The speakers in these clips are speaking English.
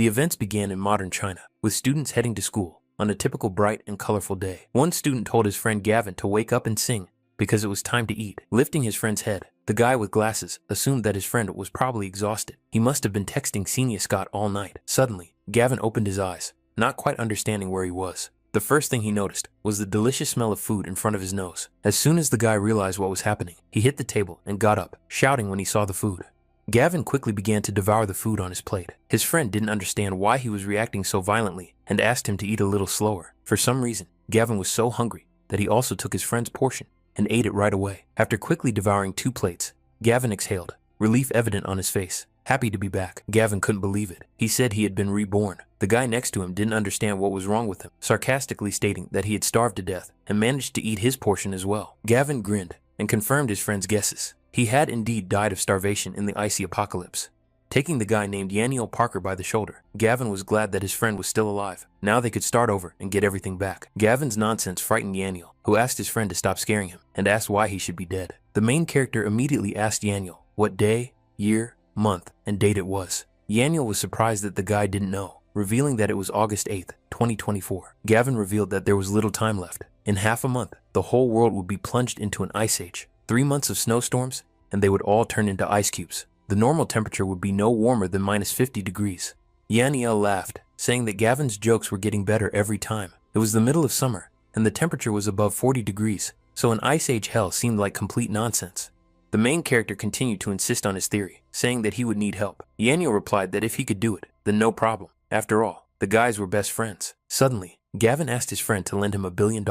The events began in modern China, with students heading to school on a typical bright and colorful day. One student told his friend Gavin to wake up and sing because it was time to eat. Lifting his friend's head, the guy with glasses assumed that his friend was probably exhausted. He must have been texting Ksenia Scott all night. Suddenly, Gavin opened his eyes, not quite understanding where he was. The first thing he noticed was the delicious smell of food in front of his nose. As soon as the guy realized what was happening, he hit the table and got up, shouting when he saw the food. Gavin quickly began to devour the food on his plate. His friend didn't understand why he was reacting so violently and asked him to eat a little slower. For some reason, Gavin was so hungry that he also took his friend's portion and ate it right away. After quickly devouring 2 plates, Gavin exhaled, relief evident on his face. Happy to be back. Gavin couldn't believe it. He said he had been reborn. The guy next to him didn't understand what was wrong with him, sarcastically stating that he had starved to death and managed to eat his portion as well. Gavin grinned and confirmed his friend's guesses. He had indeed died of starvation in the icy apocalypse. Taking the guy named Yaniel Parker by the shoulder, Gavin was glad that his friend was still alive. Now they could start over and get everything back. Gavin's nonsense frightened Yaniel, who asked his friend to stop scaring him and asked why he should be dead. The main character immediately asked Yaniel what day, year, month, and date it was. Yaniel was surprised that the guy didn't know, revealing that it was August 8th, 2024. Gavin revealed that there was little time left. In half a month, the whole world would be plunged into an ice age. 3 months of snowstorms, and they would all turn into ice cubes. The normal temperature would be no warmer than minus 50 degrees. Yaniel laughed, saying that Gavin's jokes were getting better every time. It was the middle of summer, and the temperature was above 40 degrees, so an ice age hell seemed like complete nonsense. The main character continued to insist on his theory, saying that he would need help. Yaniel replied that if he could do it, then no problem. After all, the guys were best friends. Suddenly, Gavin asked his friend to lend him $1 billion,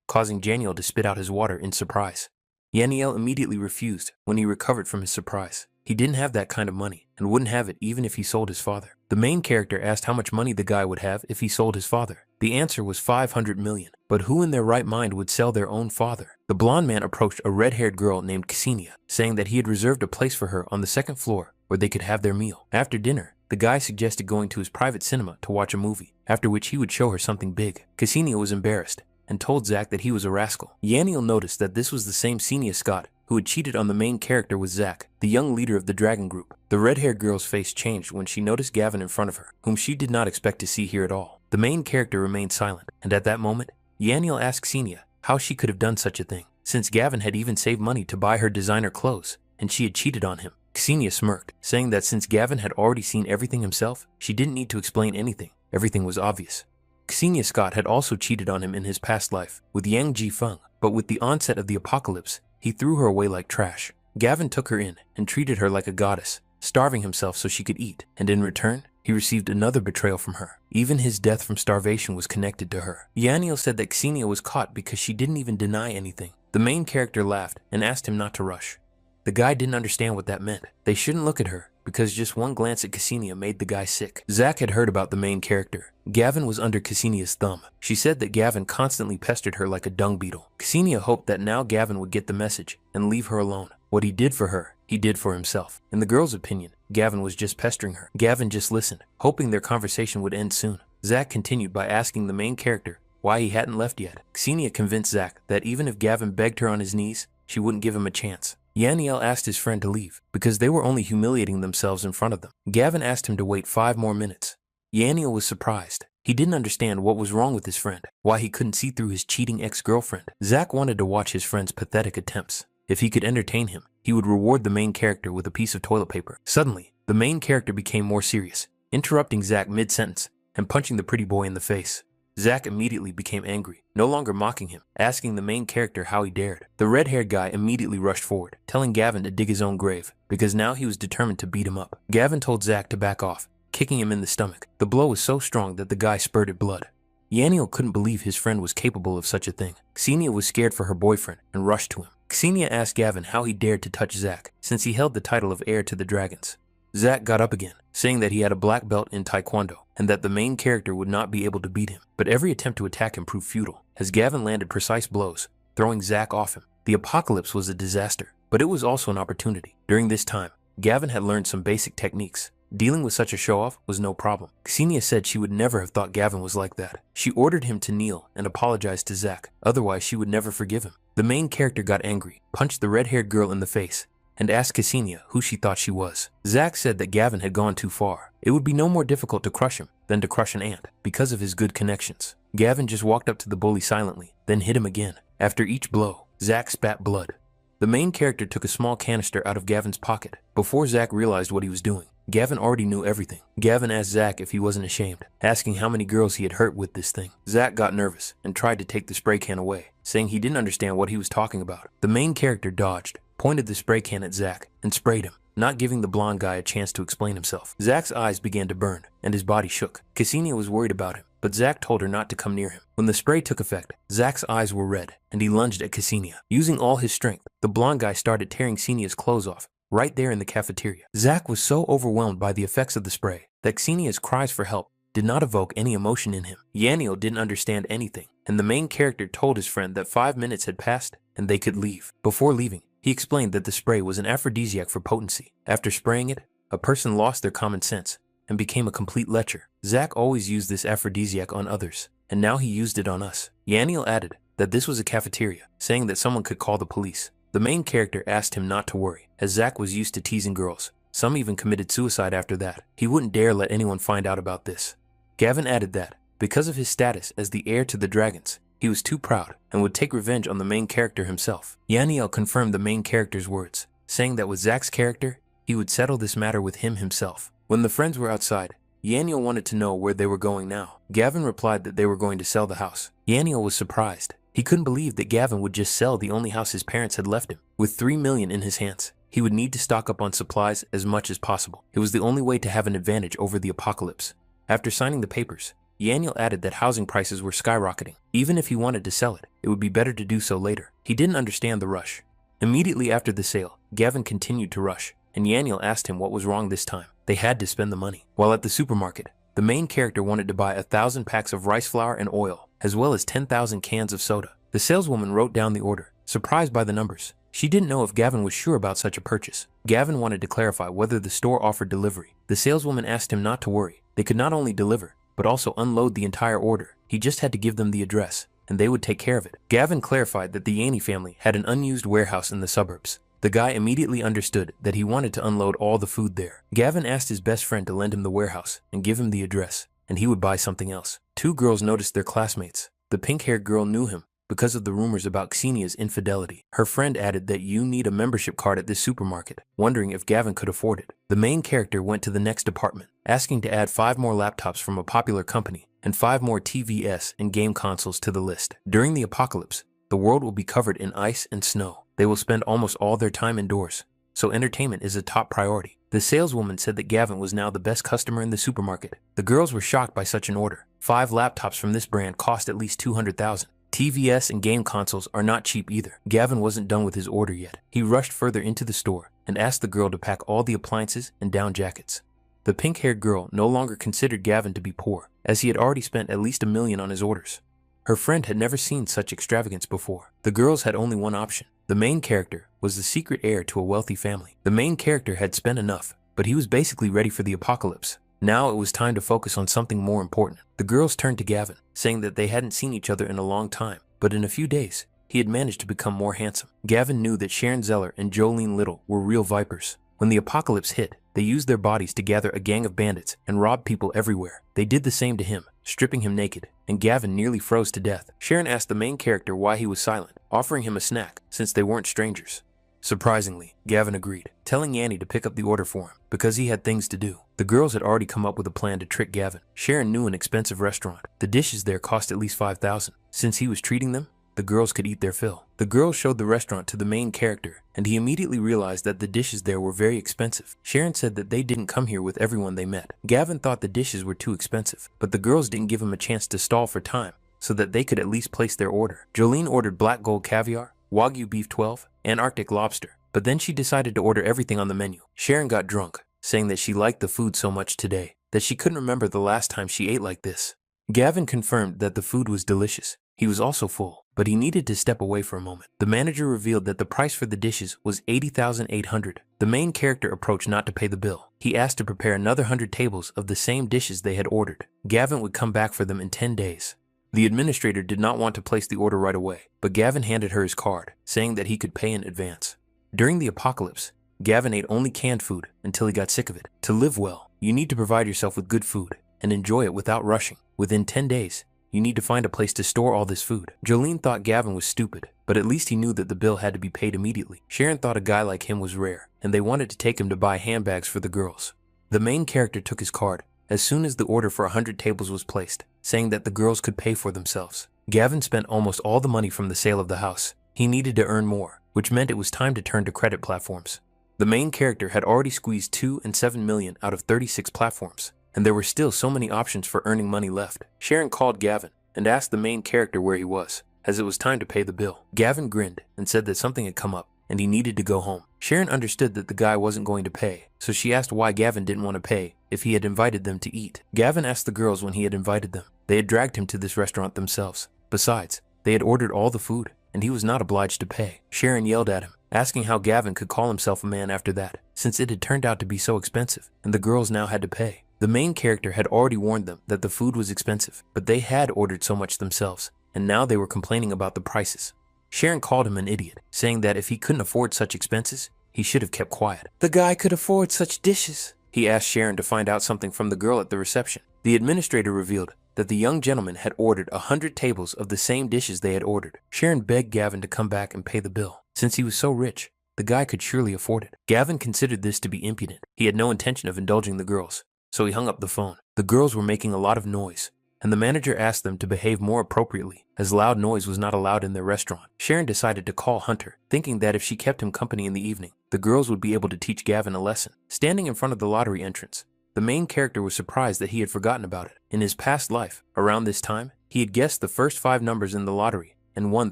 causing Yaniel to spit out his water in surprise. Yaniel immediately refused when he recovered from his surprise. He didn't have that kind of money and wouldn't have it even if he sold his father. The main character asked how much money the guy would have if he sold his father. The answer was 500 million, but who in their right mind would sell their own father? The blonde man approached a red-haired girl named Ksenia, saying that he had reserved a place for her on the second floor where they could have their meal. After dinner, the guy suggested going to his private cinema to watch a movie, after which he would show her something big. Ksenia was embarrassed and told Zach that he was a rascal. Yaniel noticed that this was the same Ksenia Scott who had cheated on the main character with Zach, the young leader of the dragon group. The red-haired girl's face changed when she noticed Gavin in front of her, whom she did not expect to see here at all. The main character remained silent, and at that moment, Yaniel asked Ksenia how she could have done such a thing, since Gavin had even saved money to buy her designer clothes, and she had cheated on him. Ksenia smirked, saying that since Gavin had already seen everything himself, she didn't need to explain anything. Everything was obvious. Ksenia Scott had also cheated on him in his past life with Yang Ji-feng, but with the onset of the apocalypse, he threw her away like trash. Gavin took her in and treated her like a goddess, starving himself so she could eat, and in return, he received another betrayal from her. Even his death from starvation was connected to her. Yaniel said that Ksenia was caught because she didn't even deny anything. The main character laughed and asked him not to rush. The guy didn't understand what that meant. They shouldn't look at her, because just one glance at Ksenia made the guy sick. Zach had heard about the main character. Gavin was under Ksenia's thumb. She said that Gavin constantly pestered her like a dung beetle. Ksenia hoped that now Gavin would get the message and leave her alone. What he did for her, he did for himself. In the girl's opinion, Gavin was just pestering her. Gavin just listened, hoping their conversation would end soon. Zach continued by asking the main character why he hadn't left yet. Ksenia convinced Zach that even if Gavin begged her on his knees, she wouldn't give him a chance. Yaniel asked his friend to leave because they were only humiliating themselves in front of them. Gavin asked him to wait 5 more minutes. Yaniel was surprised. He didn't understand what was wrong with his friend, why he couldn't see through his cheating ex-girlfriend. Zach wanted to watch his friend's pathetic attempts. If he could entertain him, he would reward the main character with a piece of toilet paper. Suddenly, the main character became more serious, interrupting Zach mid-sentence and punching the pretty boy in the face. Zach immediately became angry, no longer mocking him, asking the main character how he dared. The red-haired guy immediately rushed forward, telling Gavin to dig his own grave, because now he was determined to beat him up. Gavin told Zach to back off, kicking him in the stomach. The blow was so strong that the guy spurted blood. Yaniel couldn't believe his friend was capable of such a thing. Ksenia was scared for her boyfriend and rushed to him. Ksenia asked Gavin how he dared to touch Zach, since he held the title of heir to the dragons. Zach got up again, saying that he had a black belt in Taekwondo and that the main character would not be able to beat him. But every attempt to attack him proved futile, as Gavin landed precise blows, throwing Zach off him. The apocalypse was a disaster, but it was also an opportunity. During this time, Gavin had learned some basic techniques. Dealing with such a show-off was no problem. Ksenia said she would never have thought Gavin was like that. She ordered him to kneel and apologize to Zach, otherwise she would never forgive him. The main character got angry, punched the red-haired girl in the face, and asked Ksenia who she thought she was. Zach said that Gavin had gone too far. It would be no more difficult to crush him than to crush an ant because of his good connections. Gavin just walked up to the bully silently, then hit him again. After each blow, Zach spat blood. The main character took a small canister out of Gavin's pocket. Before Zach realized what he was doing, Gavin already knew everything. Gavin asked Zach if he wasn't ashamed, asking how many girls he had hurt with this thing. Zach got nervous and tried to take the spray can away, saying he didn't understand what he was talking about. The main character dodged, pointed the spray can at Zach, and sprayed him, not giving the blonde guy a chance to explain himself. Zach's eyes began to burn, and his body shook. Ksenia was worried about him, but Zach told her not to come near him. When the spray took effect, Zach's eyes were red, and he lunged at Ksenia. Using all his strength, the blonde guy started tearing Ksenia's clothes off, right there in the cafeteria. Zach was so overwhelmed by the effects of the spray that Ksenia's cries for help did not evoke any emotion in him. Yaniel didn't understand anything, and the main character told his friend that 5 minutes had passed and they could leave. Before leaving, he explained that the spray was an aphrodisiac for potency. After spraying it, a person lost their common sense and became a complete lecher. Zach always used this aphrodisiac on others, and now he used it on us. Yaniel added that this was a cafeteria, saying that someone could call the police. The main character asked him not to worry, as Zach was used to teasing girls. Some even committed suicide after that. He wouldn't dare let anyone find out about this. Gavin added that, because of his status as the heir to the dragons, he was too proud and would take revenge on the main character himself. Yaniel confirmed the main character's words, saying that with Zach's character, he would settle this matter with him himself. When the friends were outside, Yaniel wanted to know where they were going now. Gavin replied that they were going to sell the house. Yaniel was surprised. He couldn't believe that Gavin would just sell the only house his parents had left him. With $3 million in his hands, he would need to stock up on supplies as much as possible. It was the only way to have an advantage over the apocalypse. After signing the papers, Yaniel added that housing prices were skyrocketing. Even if he wanted to sell it, it would be better to do so later. He didn't understand the rush. Immediately after the sale, Gavin continued to rush, and Yaniel asked him what was wrong this time. They had to spend the money. While at the supermarket, the main character wanted to buy 1,000 packs of rice flour and oil, as well as 10,000 cans of soda. The saleswoman wrote down the order, surprised by the numbers. She didn't know if Gavin was sure about such a purchase. Gavin wanted to clarify whether the store offered delivery. The saleswoman asked him not to worry. They could not only deliver, but also unload the entire order. He just had to give them the address, and they would take care of it. Gavin clarified that the Yanni family had an unused warehouse in the suburbs. The guy immediately understood that he wanted to unload all the food there. Gavin asked his best friend to lend him the warehouse and give him the address, and he would buy something else. 2 girls noticed their classmates. The pink-haired girl knew him because of the rumors about Ksenia's infidelity. Her friend added that you need a membership card at this supermarket, wondering if Gavin could afford it. The main character went to the next department, asking to add 5 more laptops from a popular company and 5 more TVS and game consoles to the list. During the apocalypse, the world will be covered in ice and snow. They will spend almost all their time indoors, so entertainment is a top priority. The saleswoman said that Gavin was now the best customer in the supermarket. The girls were shocked by such an order. 5 laptops from this brand cost at least $200,000. TVS and game consoles are not cheap either. Gavin wasn't done with his order yet. He rushed further into the store and asked the girl to pack all the appliances and down jackets. The pink-haired girl no longer considered Gavin to be poor, as he had already spent at least $1 million on his orders. Her friend had never seen such extravagance before. The girls had only one option. The main character was the secret heir to a wealthy family. The main character had spent enough, but he was basically ready for the apocalypse. Now it was time to focus on something more important. The girls turned to Gavin, saying that they hadn't seen each other in a long time, but in a few days, he had managed to become more handsome. Gavin knew that Sharon Zeller and Jolene Little were real vipers. When the apocalypse hit, they used their bodies to gather a gang of bandits and rob people everywhere. They did the same to him, stripping him naked, and Gavin nearly froze to death. Sharon asked the main character why he was silent, offering him a snack since they weren't strangers. Surprisingly, Gavin agreed, telling Yanni to pick up the order for him because he had things to do. The girls had already come up with a plan to trick Gavin. Sharon knew an expensive restaurant. The dishes there cost at least $5,000. Since he was treating them, the girls could eat their fill. The girls showed the restaurant to the main character, and he immediately realized that the dishes there were very expensive. Sharon said that they didn't come here with everyone they met. Gavin thought the dishes were too expensive, but the girls didn't give him a chance to stall for time so that they could at least place their order. Jolene ordered black gold caviar, Wagyu beef 12, and Arctic lobster, but then she decided to order everything on the menu. Sharon got drunk, saying that she liked the food so much today that she couldn't remember the last time she ate like this. Gavin confirmed that the food was delicious. He was also full, but he needed to step away for a moment. The manager revealed that the price for the dishes was $80,800. The main character approached not to pay the bill. He asked to prepare another 100 tables of the same dishes they had ordered. Gavin would come back for them in 10 days. The administrator did not want to place the order right away, but Gavin handed her his card, saying that he could pay in advance. During the apocalypse, Gavin ate only canned food until he got sick of it. To live well, you need to provide yourself with good food and enjoy it without rushing. Within 10 days, you need to find a place to store all this food. Jolene thought Gavin was stupid, but at least he knew that the bill had to be paid immediately. Sharon thought a guy like him was rare, and they wanted to take him to buy handbags for the girls. The main character took his card as soon as the order for 100 tables was placed, saying that the girls could pay for themselves. Gavin spent almost all the money from the sale of the house. He needed to earn more, which meant it was time to turn to credit platforms. The main character had already squeezed 2 and 7 million out of 36 platforms, and there were still so many options for earning money left. Sharon called Gavin and asked the main character where he was, as it was time to pay the bill. Gavin grinned and said that something had come up and he needed to go home. Sharon understood that the guy wasn't going to pay, so she asked why Gavin didn't want to pay if he had invited them to eat. Gavin asked the girls when he had invited them. They had dragged him to this restaurant themselves. Besides, they had ordered all the food, and he was not obliged to pay. Sharon yelled at him, asking how Gavin could call himself a man after that, since it had turned out to be so expensive, and the girls now had to pay. The main character had already warned them that the food was expensive, but they had ordered so much themselves, and now they were complaining about the prices. Sharon called him an idiot, saying that if he couldn't afford such expenses, he should have kept quiet. The guy could afford such dishes. He asked Sharon to find out something from the girl at the reception. The administrator revealed that the young gentleman had ordered 100 tables of the same dishes they had ordered. Sharon begged Gavin to come back and pay the bill. Since he was so rich, the guy could surely afford it. Gavin considered this to be impudent. He had no intention of indulging the girls, so he hung up the phone. The girls were making a lot of noise, and the manager asked them to behave more appropriately, as loud noise was not allowed in their restaurant. Sharon decided to call Hunter, thinking that if she kept him company in the evening, the girls would be able to teach Gavin a lesson. Standing in front of the lottery entrance, the main character was surprised that he had forgotten about it. In his past life, around this time, he had guessed the first 5 numbers in the lottery and won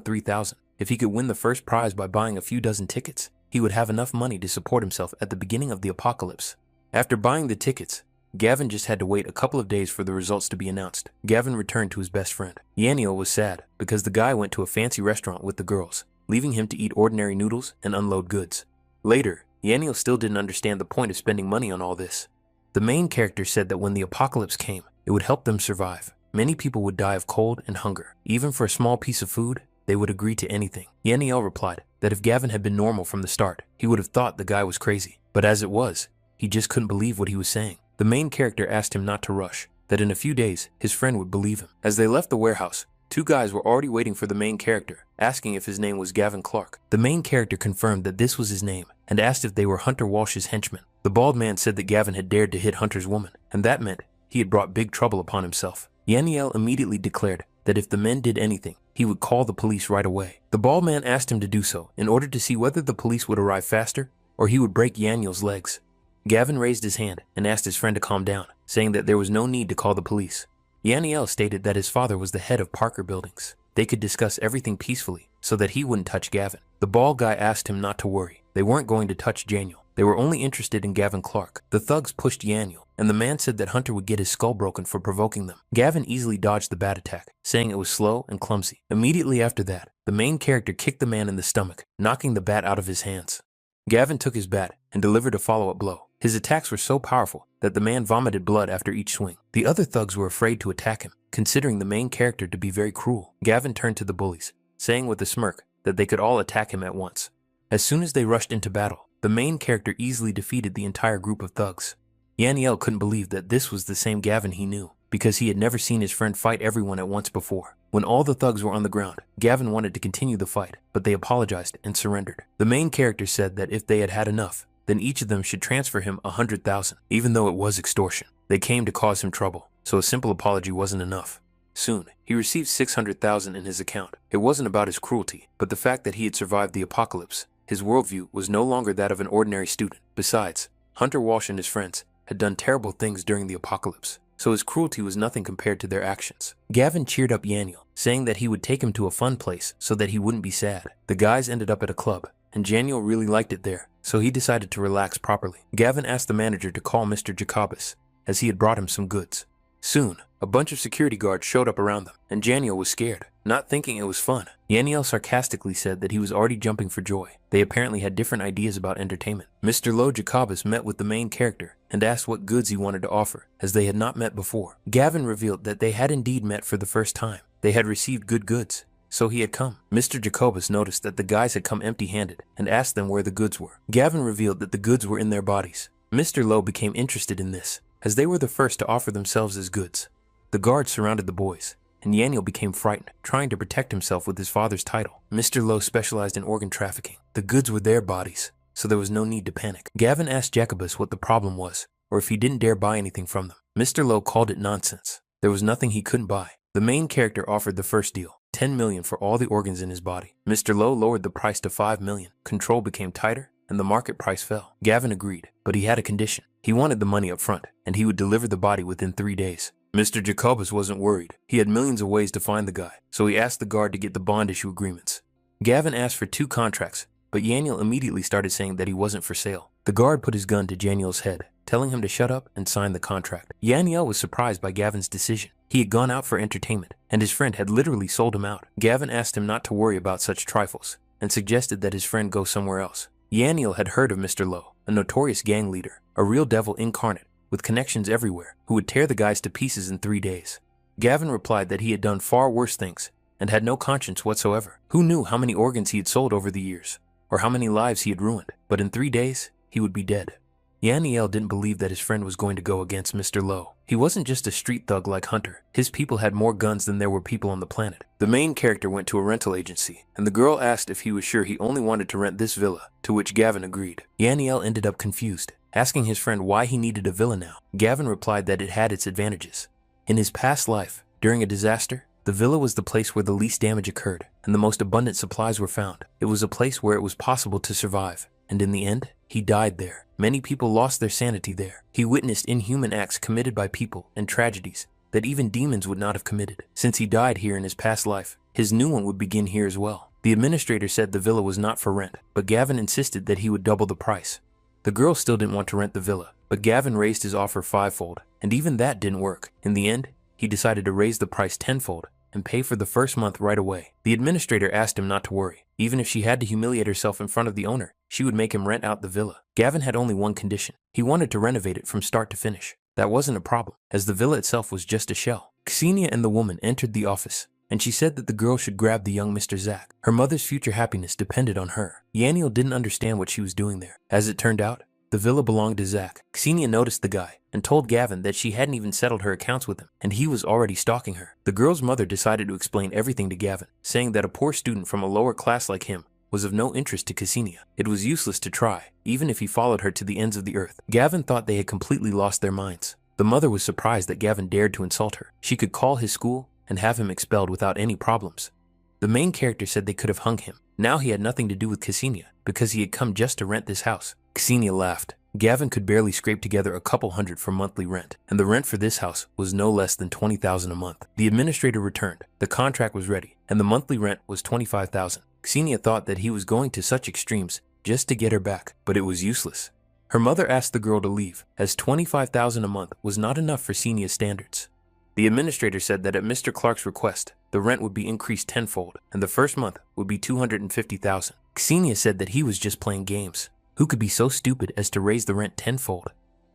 3,000. If he could win the first prize by buying a few dozen tickets, he would have enough money to support himself at the beginning of the apocalypse. After buying the tickets, Gavin just had to wait a couple of days for the results to be announced. Gavin returned to his best friend. Yaniel was sad because the guy went to a fancy restaurant with the girls, leaving him to eat ordinary noodles and unload goods. Later, Yaniel still didn't understand the point of spending money on all this. The main character said that when the apocalypse came, it would help them survive. Many people would die of cold and hunger. Even for a small piece of food, they would agree to anything. Yaniel replied that if Gavin had been normal from the start, he would have thought the guy was crazy. But as it was, he just couldn't believe what he was saying. The main character asked him not to rush, that in a few days, his friend would believe him. As they left the warehouse, 2 guys were already waiting for the main character, asking if his name was Gavin Clark. The main character confirmed that this was his name and asked if they were Hunter Walsh's henchmen. The bald man said that Gavin had dared to hit Hunter's woman, and that meant he had brought big trouble upon himself. Yaniel immediately declared that if the men did anything, he would call the police right away. The bald man asked him to do so in order to see whether the police would arrive faster or he would break Yaniel's legs. Gavin raised his hand and asked his friend to calm down, saying that there was no need to call the police. Yaniel stated that his father was the head of Parker Buildings. They could discuss everything peacefully so that he wouldn't touch Gavin. The bald guy asked him not to worry. They weren't going to touch Yaniel. They were only interested in Gavin Clark. The thugs pushed Yaniel, and the man said that Hunter would get his skull broken for provoking them. Gavin easily dodged the bat attack, saying it was slow and clumsy. Immediately after that, the main character kicked the man in the stomach, knocking the bat out of his hands. Gavin took his bat and delivered a follow-up blow. His attacks were so powerful that the man vomited blood after each swing. The other thugs were afraid to attack him, considering the main character to be very cruel. Gavin turned to the bullies, saying with a smirk that they could all attack him at once. As soon as they rushed into battle, the main character easily defeated the entire group of thugs. Yaniel couldn't believe that this was the same Gavin he knew, because he had never seen his friend fight everyone at once before. When all the thugs were on the ground, Gavin wanted to continue the fight, but they apologized and surrendered. The main character said that if they had had enough, then each of them should transfer him 100,000, even though it was extortion. They came to cause him trouble, so a simple apology wasn't enough. Soon, he received 600,000 in his account. It wasn't about his cruelty, but the fact that he had survived the apocalypse. His worldview was no longer that of an ordinary student. Besides, Hunter Walsh and his friends had done terrible things during the apocalypse, so his cruelty was nothing compared to their actions. Gavin cheered up Yaniel, saying that he would take him to a fun place so that he wouldn't be sad. The guys ended up at a club, and Yaniel really liked it there, so he decided to relax properly. Gavin asked the manager to call Mr. Jacobus, as he had brought him some goods. Soon, a bunch of security guards showed up around them, and Yaniel was scared, not thinking it was fun. Yaniel sarcastically said that he was already jumping for joy. They apparently had different ideas about entertainment. Mr. Lo Jacobus met with the main character and asked what goods he wanted to offer, as they had not met before. Gavin revealed that they had indeed met for the first time. They had received good goods, so he had come. Mr. Jacobus noticed that the guys had come empty-handed and asked them where the goods were. Gavin revealed that the goods were in their bodies. Mr. Lowe became interested in this, as they were the first to offer themselves as goods. The guards surrounded the boys, and Yaniel became frightened, trying to protect himself with his father's title. Mr. Lowe specialized in organ trafficking. The goods were their bodies, so there was no need to panic. Gavin asked Jacobus what the problem was, or if he didn't dare buy anything from them. Mr. Lowe called it nonsense. There was nothing he couldn't buy. The main character offered the first deal, $10 million for all the organs in his body. Mr. Lowe lowered the price to $5 million. Control became tighter, and the market price fell. Gavin agreed, but he had a condition. He wanted the money up front, and he would deliver the body within 3 days. Mr. Jacobus wasn't worried. He had millions of ways to find the guy, so he asked the guard to get the bond issue agreements. Gavin asked for 2 contracts, but Yaniel immediately started saying that he wasn't for sale. The guard put his gun to Yaniel's head, telling him to shut up and sign the contract. Yaniel was surprised by Gavin's decision. He had gone out for entertainment, and his friend had literally sold him out. Gavin asked him not to worry about such trifles, and suggested that his friend go somewhere else. Yaniel had heard of Mr. Lowe, a notorious gang leader, a real devil incarnate, with connections everywhere, who would tear the guys to pieces in 3 days. Gavin replied that he had done far worse things, and had no conscience whatsoever. Who knew how many organs he had sold over the years, or how many lives he had ruined, but in 3 days, he would be dead. Yaniel didn't believe that his friend was going to go against Mr. Lowe. He wasn't just a street thug like Hunter. His people had more guns than there were people on the planet. The main character went to a rental agency, and the girl asked if he was sure he only wanted to rent this villa, to which Gavin agreed. Yaniel ended up confused, asking his friend why he needed a villa now. Gavin replied that it had its advantages. In his past life, during a disaster, the villa was the place where the least damage occurred, and the most abundant supplies were found. It was a place where it was possible to survive, and in the end, he died there. Many people lost their sanity there. He witnessed inhuman acts committed by people and tragedies that even demons would not have committed. Since he died here in his past life, his new one would begin here as well. The administrator said the villa was not for rent, but Gavin insisted that he would double the price. The girl still didn't want to rent the villa, but Gavin raised his offer 5-fold, and even that didn't work. In the end, he decided to raise the price 10-fold and pay for the first month right away. The administrator asked him not to worry. Even if she had to humiliate herself in front of the owner, she would make him rent out the villa. Gavin had only one condition. He wanted to renovate it from start to finish. That wasn't a problem, as the villa itself was just a shell. Ksenia and the woman entered the office, and she said that the girl should grab the young Mr. Zach. Her mother's future happiness depended on her. Yaniel didn't understand what she was doing there. As it turned out, the villa belonged to Zach. Ksenia noticed the guy and told Gavin that she hadn't even settled her accounts with him, and he was already stalking her. The girl's mother decided to explain everything to Gavin, saying that a poor student from a lower class like him was of no interest to Ksenia. It was useless to try, even if he followed her to the ends of the earth. Gavin thought they had completely lost their minds. The mother was surprised that Gavin dared to insult her. She could call his school and have him expelled without any problems. The main character said they could have hung him. Now he had nothing to do with Ksenia, because he had come just to rent this house. Ksenia laughed. Gavin could barely scrape together a couple hundred for monthly rent, and the rent for this house was no less than $20,000 a month. The administrator returned. The contract was ready, and the monthly rent was $25,000. Ksenia thought that he was going to such extremes just to get her back, but it was useless. Her mother asked the girl to leave, as $25,000 a month was not enough for Ksenia's standards. The administrator said that at Mr. Clark's request, the rent would be increased tenfold, and the first month would be $250,000. Ksenia said that he was just playing games. Who could be so stupid as to raise the rent tenfold?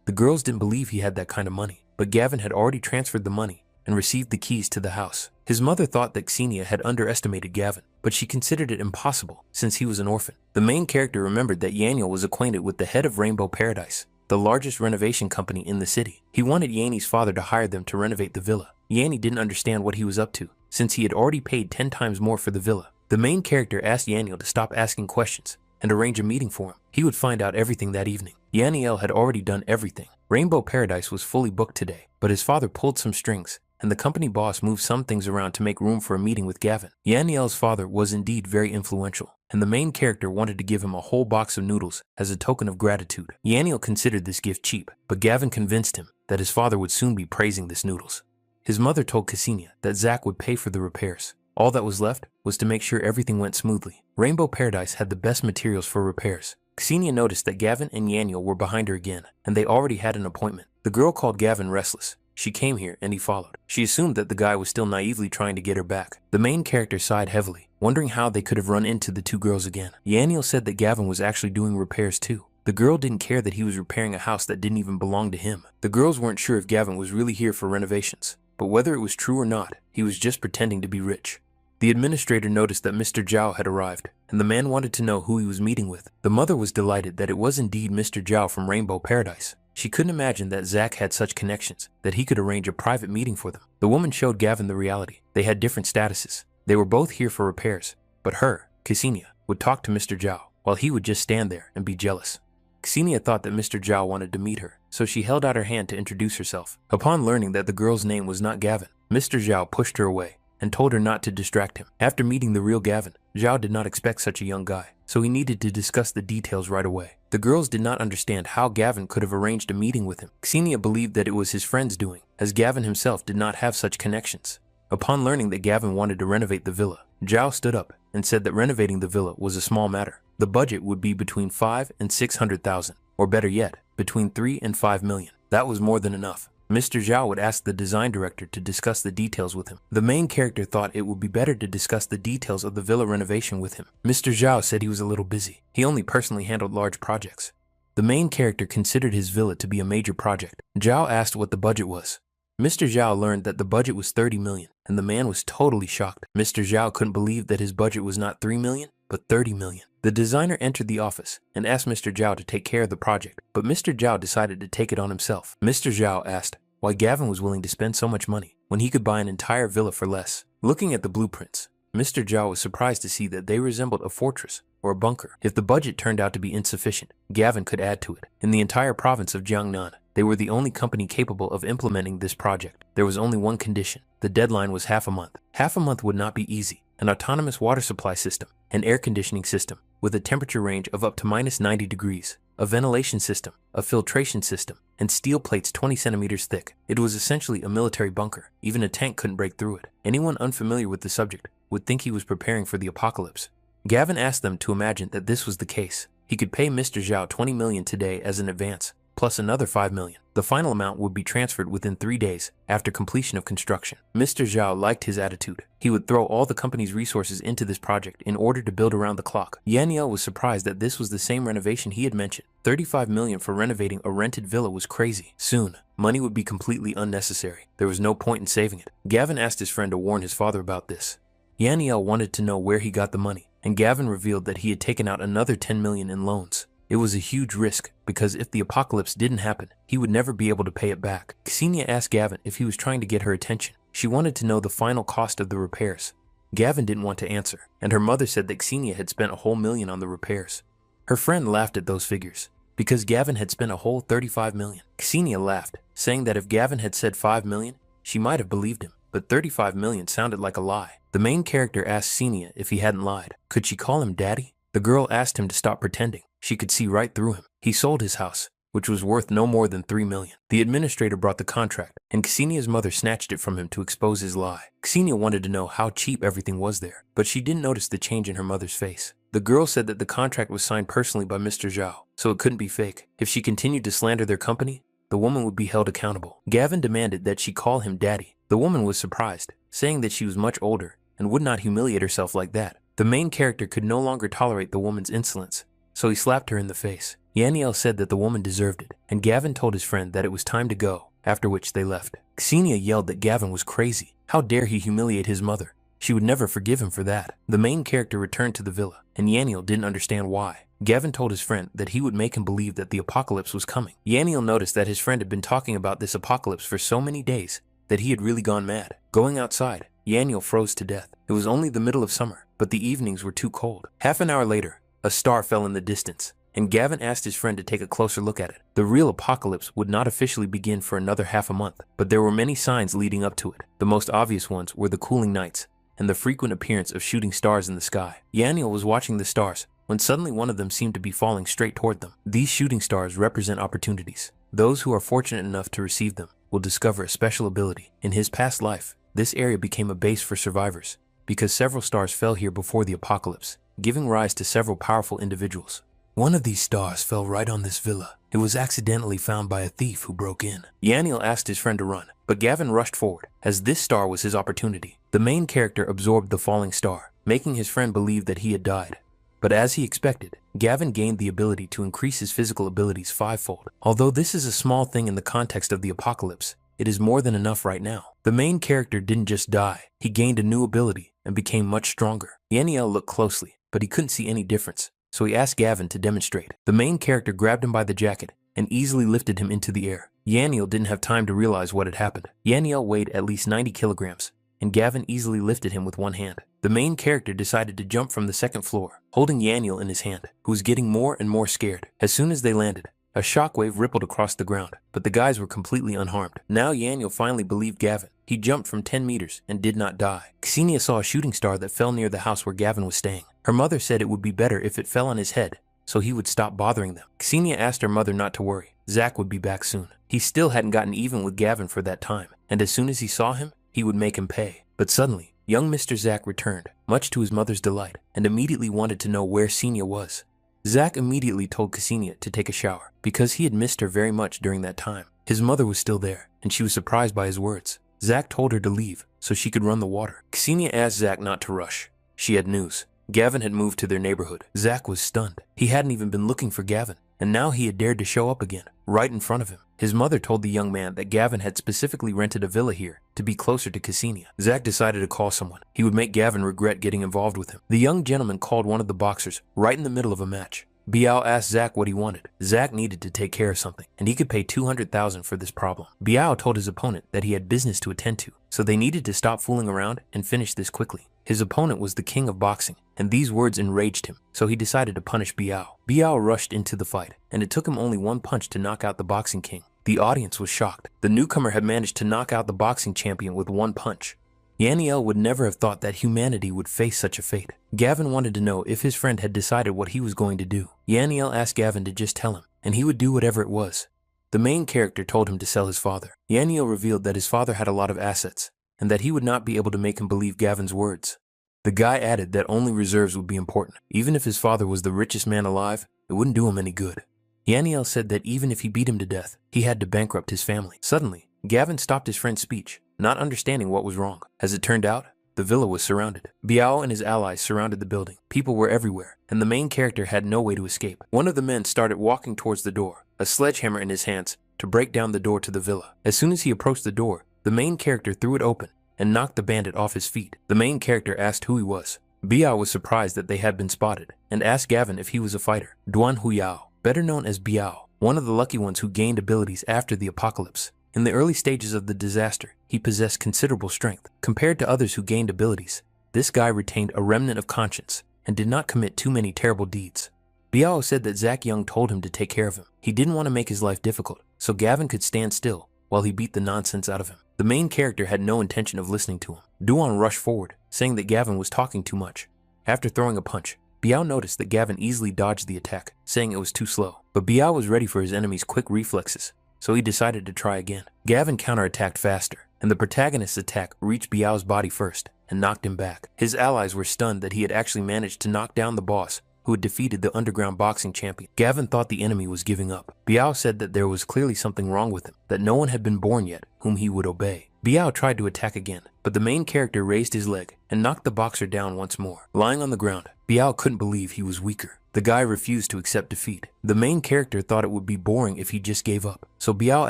The girls didn't believe he had that kind of money, but Gavin had already transferred the money and received the keys to the house. His mother thought that Ksenia had underestimated Gavin, but she considered it impossible since he was an orphan. The main character remembered that Yaniel was acquainted with the head of Rainbow Paradise, the largest renovation company in the city. He wanted Yanni's father to hire them to renovate the villa. Yanni didn't understand what he was up to, since he had already paid 10 times more for the villa. The main character asked Yaniel to stop asking questions and arrange a meeting for him. He would find out everything that evening. Yaniel had already done everything. Rainbow Paradise was fully booked today, but his father pulled some strings, and the company boss moved some things around to make room for a meeting with Gavin. Yaniel's father was indeed very influential, and the main character wanted to give him a whole box of noodles as a token of gratitude. Yaniel considered this gift cheap, but Gavin convinced him that his father would soon be praising this noodles. His mother told Ksenia that Zach would pay for the repairs. All that was left was to make sure everything went smoothly. Rainbow Paradise had the best materials for repairs. Ksenia noticed that Gavin and Yaniel were behind her again, and they already had an appointment. The girl called Gavin restless. She came here and he followed. She assumed that the guy was still naively trying to get her back. The main character sighed heavily, wondering how they could have run into the two girls again. Yaniel said that Gavin was actually doing repairs too. The girl didn't care that he was repairing a house that didn't even belong to him. The girls weren't sure if Gavin was really here for renovations, but whether it was true or not, he was just pretending to be rich. The administrator noticed that Mr. Zhao had arrived, and the man wanted to know who he was meeting with. The mother was delighted that it was indeed Mr. Zhao from Rainbow Paradise. She couldn't imagine that Zack had such connections, that he could arrange a private meeting for them. The woman showed Gavin the reality. They had different statuses. They were both here for repairs, but her, Ksenia, would talk to Mr. Zhao, while he would just stand there and be jealous. Ksenia thought that Mr. Zhao wanted to meet her, so she held out her hand to introduce herself. Upon learning that the girl's name was not Gavin, Mr. Zhao pushed her away and told her not to distract him. After meeting the real Gavin, Zhao did not expect such a young guy, so he needed to discuss the details right away. The girls did not understand how Gavin could have arranged a meeting with him. Ksenia believed that it was his friend's doing, as Gavin himself did not have such connections. Upon learning that Gavin wanted to renovate the villa, Zhao stood up and said that renovating the villa was a small matter. The budget would be between 5 and 600,000, or better yet, between 3 and 5 million. That was more than enough. Mr. Zhao would ask the design director to discuss the details with him. The main character thought it would be better to discuss the details of the villa renovation with him. Mr. Zhao said he was a little busy. He only personally handled large projects. The main character considered his villa to be a major project. Zhao asked what the budget was. Mr. Zhao learned that the budget was 30 million, and the man was totally shocked. Mr. Zhao couldn't believe that his budget was not 3 million, but 30 million. The designer entered the office and asked Mr. Zhao to take care of the project, but Mr. Zhao decided to take it on himself. Mr. Zhao asked why Gavin was willing to spend so much money when he could buy an entire villa for less. Looking at the blueprints, Mr. Zhao was surprised to see that they resembled a fortress or a bunker. If the budget turned out to be insufficient, Gavin could add to it. In the entire province of Jiangnan, they were the only company capable of implementing this project. There was only one condition. The deadline was half a month. Half a month would not be easy. An autonomous water supply system, an air conditioning system with a temperature range of up to -90 degrees, a ventilation system, a filtration system, and steel plates 20 centimeters thick. It was essentially a military bunker. Even a tank couldn't break through it. Anyone unfamiliar with the subject would think he was preparing for the apocalypse. Gavin asked them to imagine that this was the case. He could pay Mr. Zhao 20 million today as an advance, plus another 5 million. The final amount would be transferred within 3 days after completion of construction. Mr. Zhao liked his attitude. He would throw all the company's resources into this project in order to build around the clock. Yaniel was surprised that this was the same renovation he had mentioned. 35 million for renovating a rented villa was crazy. Soon, money would be completely unnecessary. There was no point in saving it. Gavin asked his friend to warn his father about this. Yaniel wanted to know where he got the money, and Gavin revealed that he had taken out another 10 million in loans. It was a huge risk, because if the apocalypse didn't happen, he would never be able to pay it back. Ksenia asked Gavin if he was trying to get her attention. She wanted to know the final cost of the repairs. Gavin didn't want to answer, and her mother said that Ksenia had spent a whole million on the repairs. Her friend laughed at those figures, because Gavin had spent a whole 35 million. Ksenia laughed, saying that if Gavin had said 5 million, she might have believed him, but 35 million sounded like a lie. The main character asked Ksenia if he hadn't lied. Could she call him daddy? The girl asked him to stop pretending. She could see right through him. He sold his house, which was worth no more than 3 million. The administrator brought the contract, and Ksenia's mother snatched it from him to expose his lie. Ksenia wanted to know how cheap everything was there, but she didn't notice the change in her mother's face. The girl said that the contract was signed personally by Mr. Zhao, so it couldn't be fake. If she continued to slander their company, the woman would be held accountable. Gavin demanded that she call him daddy. The woman was surprised, saying that she was much older and would not humiliate herself like that. The main character could no longer tolerate the woman's insolence, so he slapped her in the face. Yaniel said that the woman deserved it, and Gavin told his friend that it was time to go, after which they left. Ksenia yelled that Gavin was crazy. How dare he humiliate his mother? She would never forgive him for that. The main character returned to the villa, and Yaniel didn't understand why. Gavin told his friend that he would make him believe that the apocalypse was coming. Yaniel noticed that his friend had been talking about this apocalypse for so many days that he had really gone mad. Going outside, Yaniel froze to death. It was only the middle of summer, but the evenings were too cold. Half an hour later, a star fell in the distance, and Gavin asked his friend to take a closer look at it. The real apocalypse would not officially begin for another half a month, but there were many signs leading up to it. The most obvious ones were the cooling nights and the frequent appearance of shooting stars in the sky. Yaniel was watching the stars when suddenly one of them seemed to be falling straight toward them. These shooting stars represent opportunities. Those who are fortunate enough to receive them will discover a special ability. In his past life, this area became a base for survivors because several stars fell here before the apocalypse, giving rise to several powerful individuals. One of these stars fell right on this villa. It was accidentally found by a thief who broke in. Yaniel asked his friend to run, but Gavin rushed forward, as this star was his opportunity. The main character absorbed the falling star, making his friend believe that he had died. But as he expected, Gavin gained the ability to increase his physical abilities 5-fold. Although this is a small thing in the context of the apocalypse, it is more than enough right now. The main character didn't just die, he gained a new ability and became much stronger. Yaniel looked closely, but he couldn't see any difference, so he asked Gavin to demonstrate. The main character grabbed him by the jacket and easily lifted him into the air. Yaniel didn't have time to realize what had happened. Yaniel weighed at least 90 kilograms, and Gavin easily lifted him with one hand. The main character decided to jump from the second floor, holding Yaniel in his hand, who was getting more and more scared. As soon as they landed, a shockwave rippled across the ground, but the guys were completely unharmed. Now Yaniel finally believed Gavin. He jumped from 10 meters and did not die. Ksenia saw a shooting star that fell near the house where Gavin was staying. Her mother said it would be better if it fell on his head, so he would stop bothering them. Ksenia asked her mother not to worry. Zach would be back soon. He still hadn't gotten even with Gavin for that time, and as soon as he saw him, he would make him pay. But suddenly, young Mr. Zach returned, much to his mother's delight, and immediately wanted to know where Ksenia was. Zach immediately told Ksenia to take a shower, because he had missed her very much during that time. His mother was still there, and she was surprised by his words. Zach told her to leave, so she could run the water. Ksenia asked Zach not to rush. She had news. Gavin had moved to their neighborhood. Zach was stunned. He hadn't even been looking for Gavin, and now he had dared to show up again, right in front of him. His mother told the young man that Gavin had specifically rented a villa here to be closer to Ksenia. Zach decided to call someone. He would make Gavin regret getting involved with him. The young gentleman called one of the boxers right in the middle of a match. Biao asked Zach what he wanted. Zach needed to take care of something, and he could pay 200,000 for this problem. Biao told his opponent that he had business to attend to, so they needed to stop fooling around and finish this quickly. His opponent was the king of boxing, and these words enraged him, so he decided to punish Biao. Biao rushed into the fight, and it took him only one punch to knock out the boxing king. The audience was shocked. The newcomer had managed to knock out the boxing champion with one punch. Yaniel would never have thought that humanity would face such a fate. Gavin wanted to know if his friend had decided what he was going to do. Yaniel asked Gavin to just tell him, and he would do whatever it was. The main character told him to sell his father. Yaniel revealed that his father had a lot of assets, and that he would not be able to make him believe Gavin's words. The guy added that only reserves would be important. Even if his father was the richest man alive, it wouldn't do him any good. Yaniel said that even if he beat him to death, he had to bankrupt his family. Suddenly, Gavin stopped his friend's speech, not understanding what was wrong. As it turned out, the villa was surrounded. Biao and his allies surrounded the building. People were everywhere, and the main character had no way to escape. One of the men started walking towards the door, a sledgehammer in his hands, to break down the door to the villa. As soon as he approached the door, the main character threw it open and knocked the bandit off his feet. The main character asked who he was. Biao was surprised that they had been spotted, and asked Gavin if he was a fighter. Duan Huyao, better known as Biao, one of the lucky ones who gained abilities after the apocalypse. In the early stages of the disaster, he possessed considerable strength. Compared to others who gained abilities, this guy retained a remnant of conscience and did not commit too many terrible deeds. Biao said that Zach Young told him to take care of him. He didn't want to make his life difficult, so Gavin could stand still while he beat the nonsense out of him. The main character had no intention of listening to him. Duan rushed forward, saying that Gavin was talking too much. After throwing a punch, Biao noticed that Gavin easily dodged the attack, saying it was too slow. But Biao was ready for his enemy's quick reflexes, so he decided to try again. Gavin counterattacked faster, and the protagonist's attack reached Biao's body first and knocked him back. His allies were stunned that he had actually managed to knock down the boss who had defeated the underground boxing champion. Gavin thought the enemy was giving up. Biao said that there was clearly something wrong with him, that no one had been born yet whom he would obey. Biao tried to attack again, but the main character raised his leg and knocked the boxer down once more. Lying on the ground, Biao couldn't believe he was weaker. The guy refused to accept defeat. The main character thought it would be boring if he just gave up, so Biao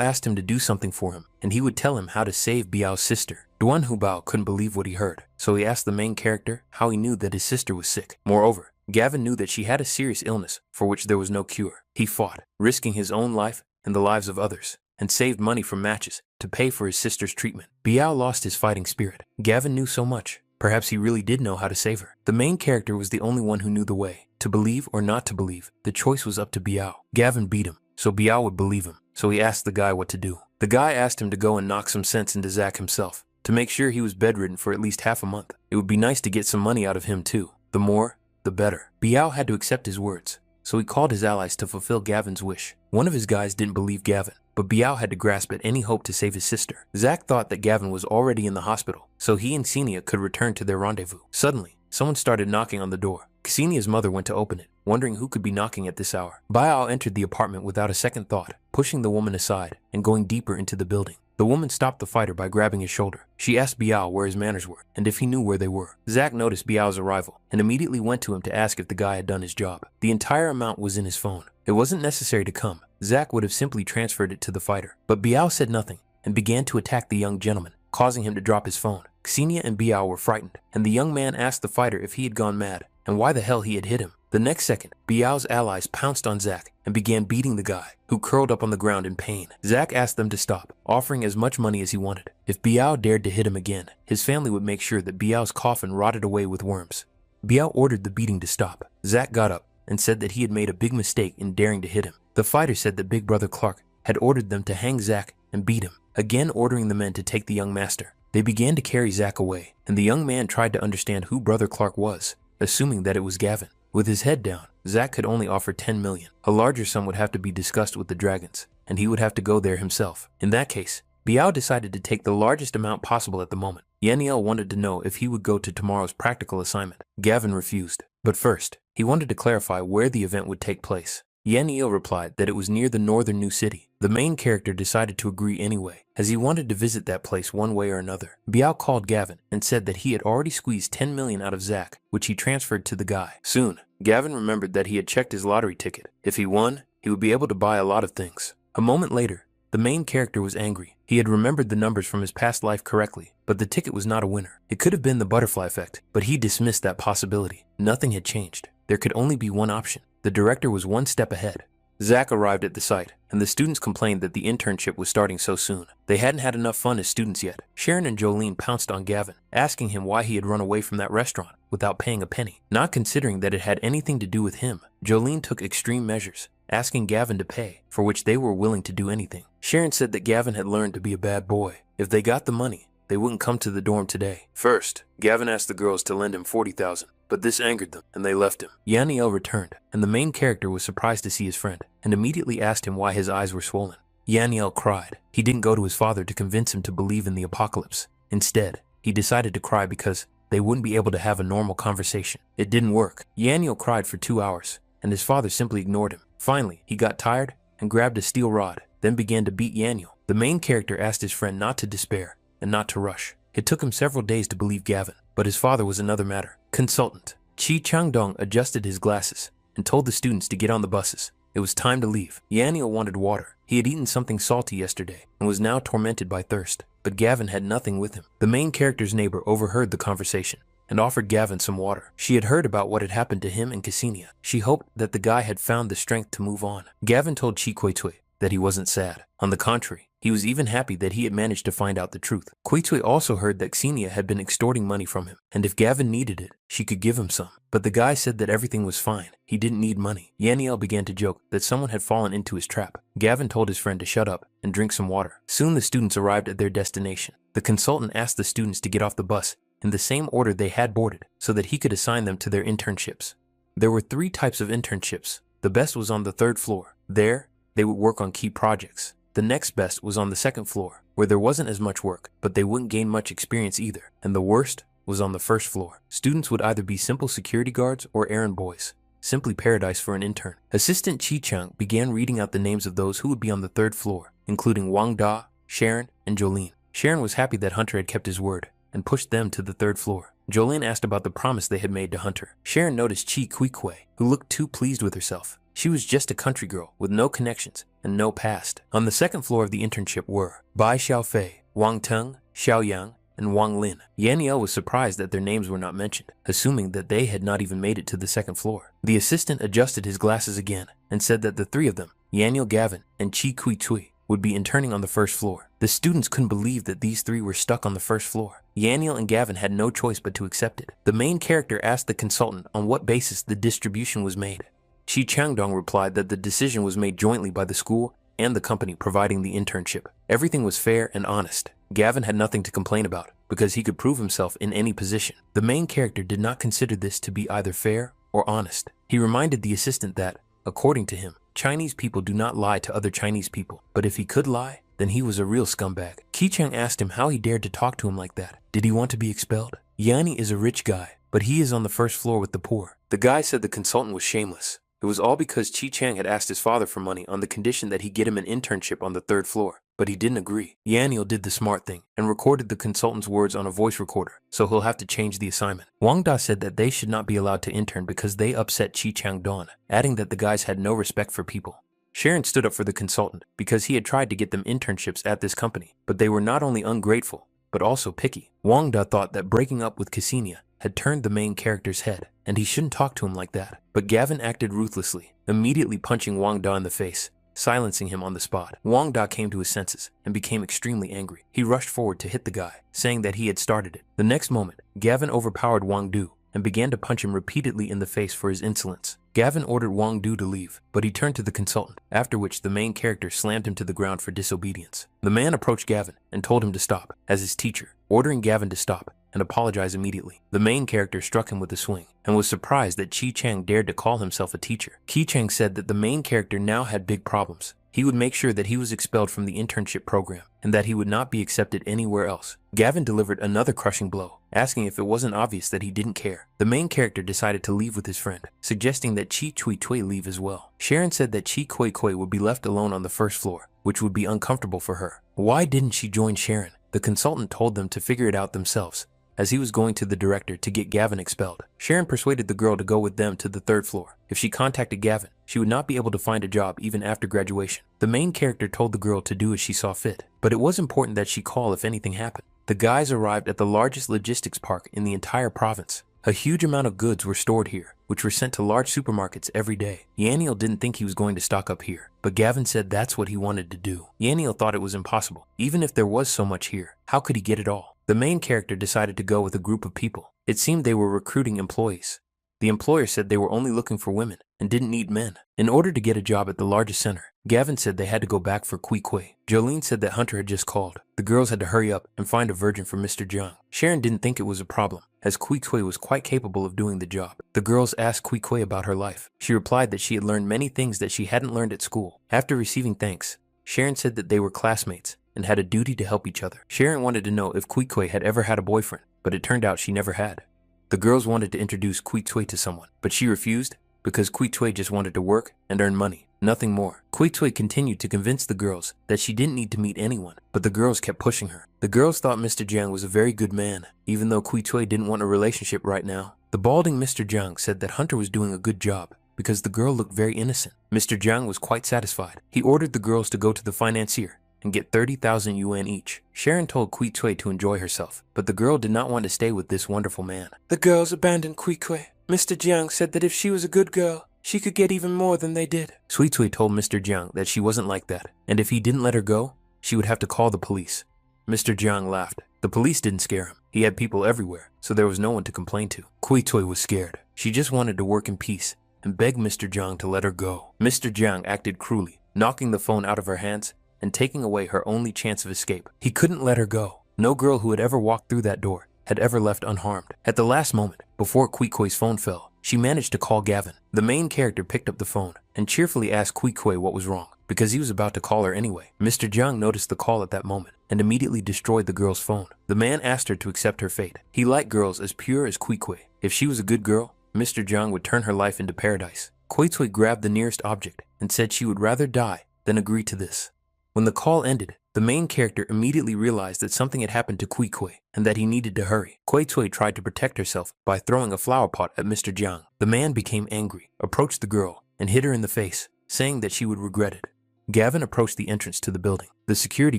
asked him to do something for him, and he would tell him how to save Biao's sister. Duan Hubao couldn't believe what he heard, so he asked the main character how he knew that his sister was sick. Moreover, Gavin knew that she had a serious illness for which there was no cure. He fought, risking his own life and the lives of others, and saved money from matches to pay for his sister's treatment. Biao lost his fighting spirit. Gavin knew so much. Perhaps he really did know how to save her. The main character was the only one who knew the way. To believe or not to believe, the choice was up to Biao. Gavin beat him, so Biao would believe him, so he asked the guy what to do. The guy asked him to go and knock some sense into Zach himself, to make sure he was bedridden for at least half a month. It would be nice to get some money out of him too. The more, the better. Biao had to accept his words, so he called his allies to fulfill Gavin's wish. One of his guys didn't believe Gavin, but Biao had to grasp at any hope to save his sister. Zach thought that Gavin was already in the hospital, so he and Ksenia could return to their rendezvous. Suddenly, someone started knocking on the door. Ksenia's mother went to open it, wondering who could be knocking at this hour. Biao entered the apartment without a second thought, pushing the woman aside and going deeper into the building. The woman stopped the fighter by grabbing his shoulder. She asked Biao where his manners were and if he knew where they were. Zach noticed Biao's arrival and immediately went to him to ask if the guy had done his job. The entire amount was in his phone. It wasn't necessary to come. Zach would have simply transferred it to the fighter. But Biao said nothing and began to attack the young gentleman, causing him to drop his phone. Ksenia and Biao were frightened, and the young man asked the fighter if he had gone mad and why the hell he had hit him. The next second, Biao's allies pounced on Zach and began beating the guy, who curled up on the ground in pain. Zach asked them to stop, offering as much money as he wanted. If Biao dared to hit him again, his family would make sure that Biao's coffin rotted away with worms. Biao ordered the beating to stop. Zach got up and said that he had made a big mistake in daring to hit him. The fighter said that Big Brother Clark had ordered them to hang Zach and beat him, again ordering the men to take the young master. They began to carry Zach away, and the young man tried to understand who Brother Clark was, assuming that it was Gavin. With his head down, Zach could only offer 10 million. A larger sum would have to be discussed with the dragons, and he would have to go there himself. In that case, Biao decided to take the largest amount possible at the moment. Yaniel wanted to know if he would go to tomorrow's practical assignment. Gavin refused. But first, he wanted to clarify where the event would take place. Yaniel replied that it was near the northern new city. The main character decided to agree anyway, as he wanted to visit that place one way or another. Biao called Gavin and said that he had already squeezed 10 million out of Zach, which he transferred to the guy. Soon, Gavin remembered that he had checked his lottery ticket. If he won, he would be able to buy a lot of things. A moment later, the main character was angry. He had remembered the numbers from his past life correctly, but the ticket was not a winner. It could have been the butterfly effect, but he dismissed that possibility. Nothing had changed. There could only be one option. The director was one step ahead. Zach arrived at the site, and the students complained that the internship was starting so soon. They hadn't had enough fun as students yet. Sharon and Jolene pounced on Gavin, asking him why he had run away from that restaurant without paying a penny. Not considering that it had anything to do with him, Jolene took extreme measures, asking Gavin to pay, for which they were willing to do anything. Sharon said that Gavin had learned to be a bad boy. If they got the money, they wouldn't come to the dorm today. First, Gavin asked the girls to lend him 40,000, but this angered them, and they left him. Yaniel returned, and the main character was surprised to see his friend, and immediately asked him why his eyes were swollen. Yaniel cried. He didn't go to his father to convince him to believe in the apocalypse. Instead, he decided to cry because they wouldn't be able to have a normal conversation. It didn't work. Yaniel cried for 2 hours, and his father simply ignored him. Finally, he got tired and grabbed a steel rod, then began to beat Yaniel. The main character asked his friend not to despair and not to rush. It took him several days to believe Gavin, but his father was another matter. Consultant Chi Changdong adjusted his glasses and told the students to get on the buses. It was time to leave. Yaniel wanted water. He had eaten something salty yesterday and was now tormented by thirst, but Gavin had nothing with him. The main character's neighbor overheard the conversation and offered Gavin some water. She had heard about what had happened to him and Ksenia. She hoped that the guy had found the strength to move on. Gavin told Chi Kuitui that he wasn't sad. On the contrary, he was even happy that he had managed to find out the truth. Kuitui also heard that Ksenia had been extorting money from him, and if Gavin needed it, she could give him some. But the guy said that everything was fine. He didn't need money. Yaniel began to joke that someone had fallen into his trap. Gavin told his friend to shut up and drink some water. Soon the students arrived at their destination. The consultant asked the students to get off the bus in the same order they had boarded so that he could assign them to their internships. There were 3 types of internships. The best was on the 3rd floor. There, they would work on key projects. The next best was on the 2nd floor, where there wasn't as much work, but they wouldn't gain much experience either. And the worst was on the 1st floor. Students would either be simple security guards or errand boys. Simply paradise for an intern. Assistant Chi Chang began reading out the names of those who would be on the 3rd floor, including Wang Da, Sharon, and Jolene. Sharon was happy that Hunter had kept his word and pushed them to the 3rd floor. Jolene asked about the promise they had made to Hunter. Sharon noticed Chi Kuikui, who looked too pleased with herself. She was just a country girl with no connections and no past. On the 2nd floor of the internship were Bai Xiaofei, Wang Teng, Xiao Yang, and Wang Lin. Yaniel was surprised that their names were not mentioned, assuming that they had not even made it to the 2nd floor. The assistant adjusted his glasses again and said that the 3 of them, Yaniel, Gavin, and Chi Kui Tui, would be interning on the 1st floor. The students couldn't believe that these 3 were stuck on the 1st floor. Yaniel and Gavin had no choice but to accept it. The main character asked the consultant on what basis the distribution was made. Chi Changdong replied that the decision was made jointly by the school and the company providing the internship. Everything was fair and honest. Gavin had nothing to complain about because he could prove himself in any position. The main character did not consider this to be either fair or honest. He reminded the assistant that, according to him, Chinese people do not lie to other Chinese people, but if he could lie, then he was a real scumbag. Ki-Chang asked him how he dared to talk to him like that. Did he want to be expelled? Yanni is a rich guy, but he is on the 1st floor with the poor. The guy said the consultant was shameless. It was all because Chi-Chang had asked his father for money on the condition that he get him an internship on the 3rd floor, but he didn't agree. Yaniel did the smart thing and recorded the consultant's words on a voice recorder, so he'll have to change the assignment. Wang Da said that they should not be allowed to intern because they upset Chi Chang Don, adding that the guys had no respect for people. Sharon stood up for the consultant because he had tried to get them internships at this company, but they were not only ungrateful, but also picky. Wang Da thought that breaking up with Ksenia had turned the main character's head, and he shouldn't talk to him like that. But Gavin acted ruthlessly, immediately punching Wang Da in the face, silencing him on the spot. Wang Da came to his senses and became extremely angry. He rushed forward to hit the guy, saying that he had started it. The next moment, Gavin overpowered Wang Du and began to punch him repeatedly in the face for his insolence. Gavin ordered Wang Du to leave, but he turned to the consultant, after which the main character slammed him to the ground for disobedience. The man approached Gavin and told him to stop, as his teacher, ordering Gavin to stop and apologize immediately. The main character struck him with a swing and was surprised that Chi Chang dared to call himself a teacher. Chi Chang said that the main character now had big problems. He would make sure that he was expelled from the internship program and that he would not be accepted anywhere else. Gavin delivered another crushing blow, asking if it wasn't obvious that he didn't care. The main character decided to leave with his friend, suggesting that Chi Chui Tui leave as well. Sharon said that Chi Kui Kui would be left alone on the first floor, which would be uncomfortable for her. Why didn't she join Sharon? The consultant told them to figure it out themselves, as he was going to the director to get Gavin expelled. Sharon persuaded the girl to go with them to the third floor. If she contacted Gavin, she would not be able to find a job even after graduation. The main character told the girl to do as she saw fit, but it was important that she call if anything happened. The guys arrived at the largest logistics park in the entire province. A huge amount of goods were stored here, which were sent to large supermarkets every day. Yaniel didn't think he was going to stock up here, but Gavin said that's what he wanted to do. Yaniel thought it was impossible. Even if there was so much here, how could he get it all? The main character decided to go with a group of people. It seemed they were recruiting employees. The employer said they were only looking for women and didn't need men. In order to get a job at the largest center, Gavin said they had to go back for Kui Kui. Jolene said that Hunter had just called. The girls had to hurry up and find a virgin for Mr. Jiang. Sharon didn't think it was a problem, as Kui Kui was quite capable of doing the job. The girls asked Kui Kui about her life. She replied that she had learned many things that she hadn't learned at school. After receiving thanks, Sharon said that they were classmates and had a duty to help each other. Sharon wanted to know if Kui Kui had ever had a boyfriend, but it turned out she never had. The girls wanted to introduce Kui Tui to someone, but she refused because Kui Tui just wanted to work and earn money, nothing more. Kui Tui continued to convince the girls that she didn't need to meet anyone, but the girls kept pushing her. The girls thought Mr. Jiang was a very good man, even though Kui Tui didn't want a relationship right now. The balding Mr. Jiang said that Hunter was doing a good job because the girl looked very innocent. Mr. Jiang was quite satisfied. He ordered the girls to go to the financier and get 30,000 yuan each. Sharon told Kui Tui to enjoy herself, but the girl did not want to stay with this wonderful man. The girls abandoned Kui Kui. Mr. Jiang said that if she was a good girl, she could get even more than they did. Sui Tui told Mr. Jiang that she wasn't like that, and if he didn't let her go, she would have to call the police. Mr. Jiang laughed. The police didn't scare him. He had people everywhere, so there was no one to complain to. Kui Tui was scared. She just wanted to work in peace and begged Mr. Jiang to let her go. Mr. Jiang acted cruelly, knocking the phone out of her hands and taking away her only chance of escape. He couldn't let her go. No girl who had ever walked through that door had ever left unharmed. At the last moment, before Kui Kui's phone fell, she managed to call Gavin. The main character picked up the phone and cheerfully asked Kui Kui what was wrong, because he was about to call her anyway. Mr. Jiang noticed the call at that moment and immediately destroyed the girl's phone. The man asked her to accept her fate. He liked girls as pure as Kui Kui. If she was a good girl, Mr. Jiang would turn her life into paradise. Kui Kui grabbed the nearest object and said she would rather die than agree to this. When the call ended, the main character immediately realized that something had happened to Kui Kui and that he needed to hurry. Kui Tui tried to protect herself by throwing a flower pot at Mr. Jiang. The man became angry, approached the girl, and hit her in the face, saying that she would regret it. Gavin approached the entrance to the building. The security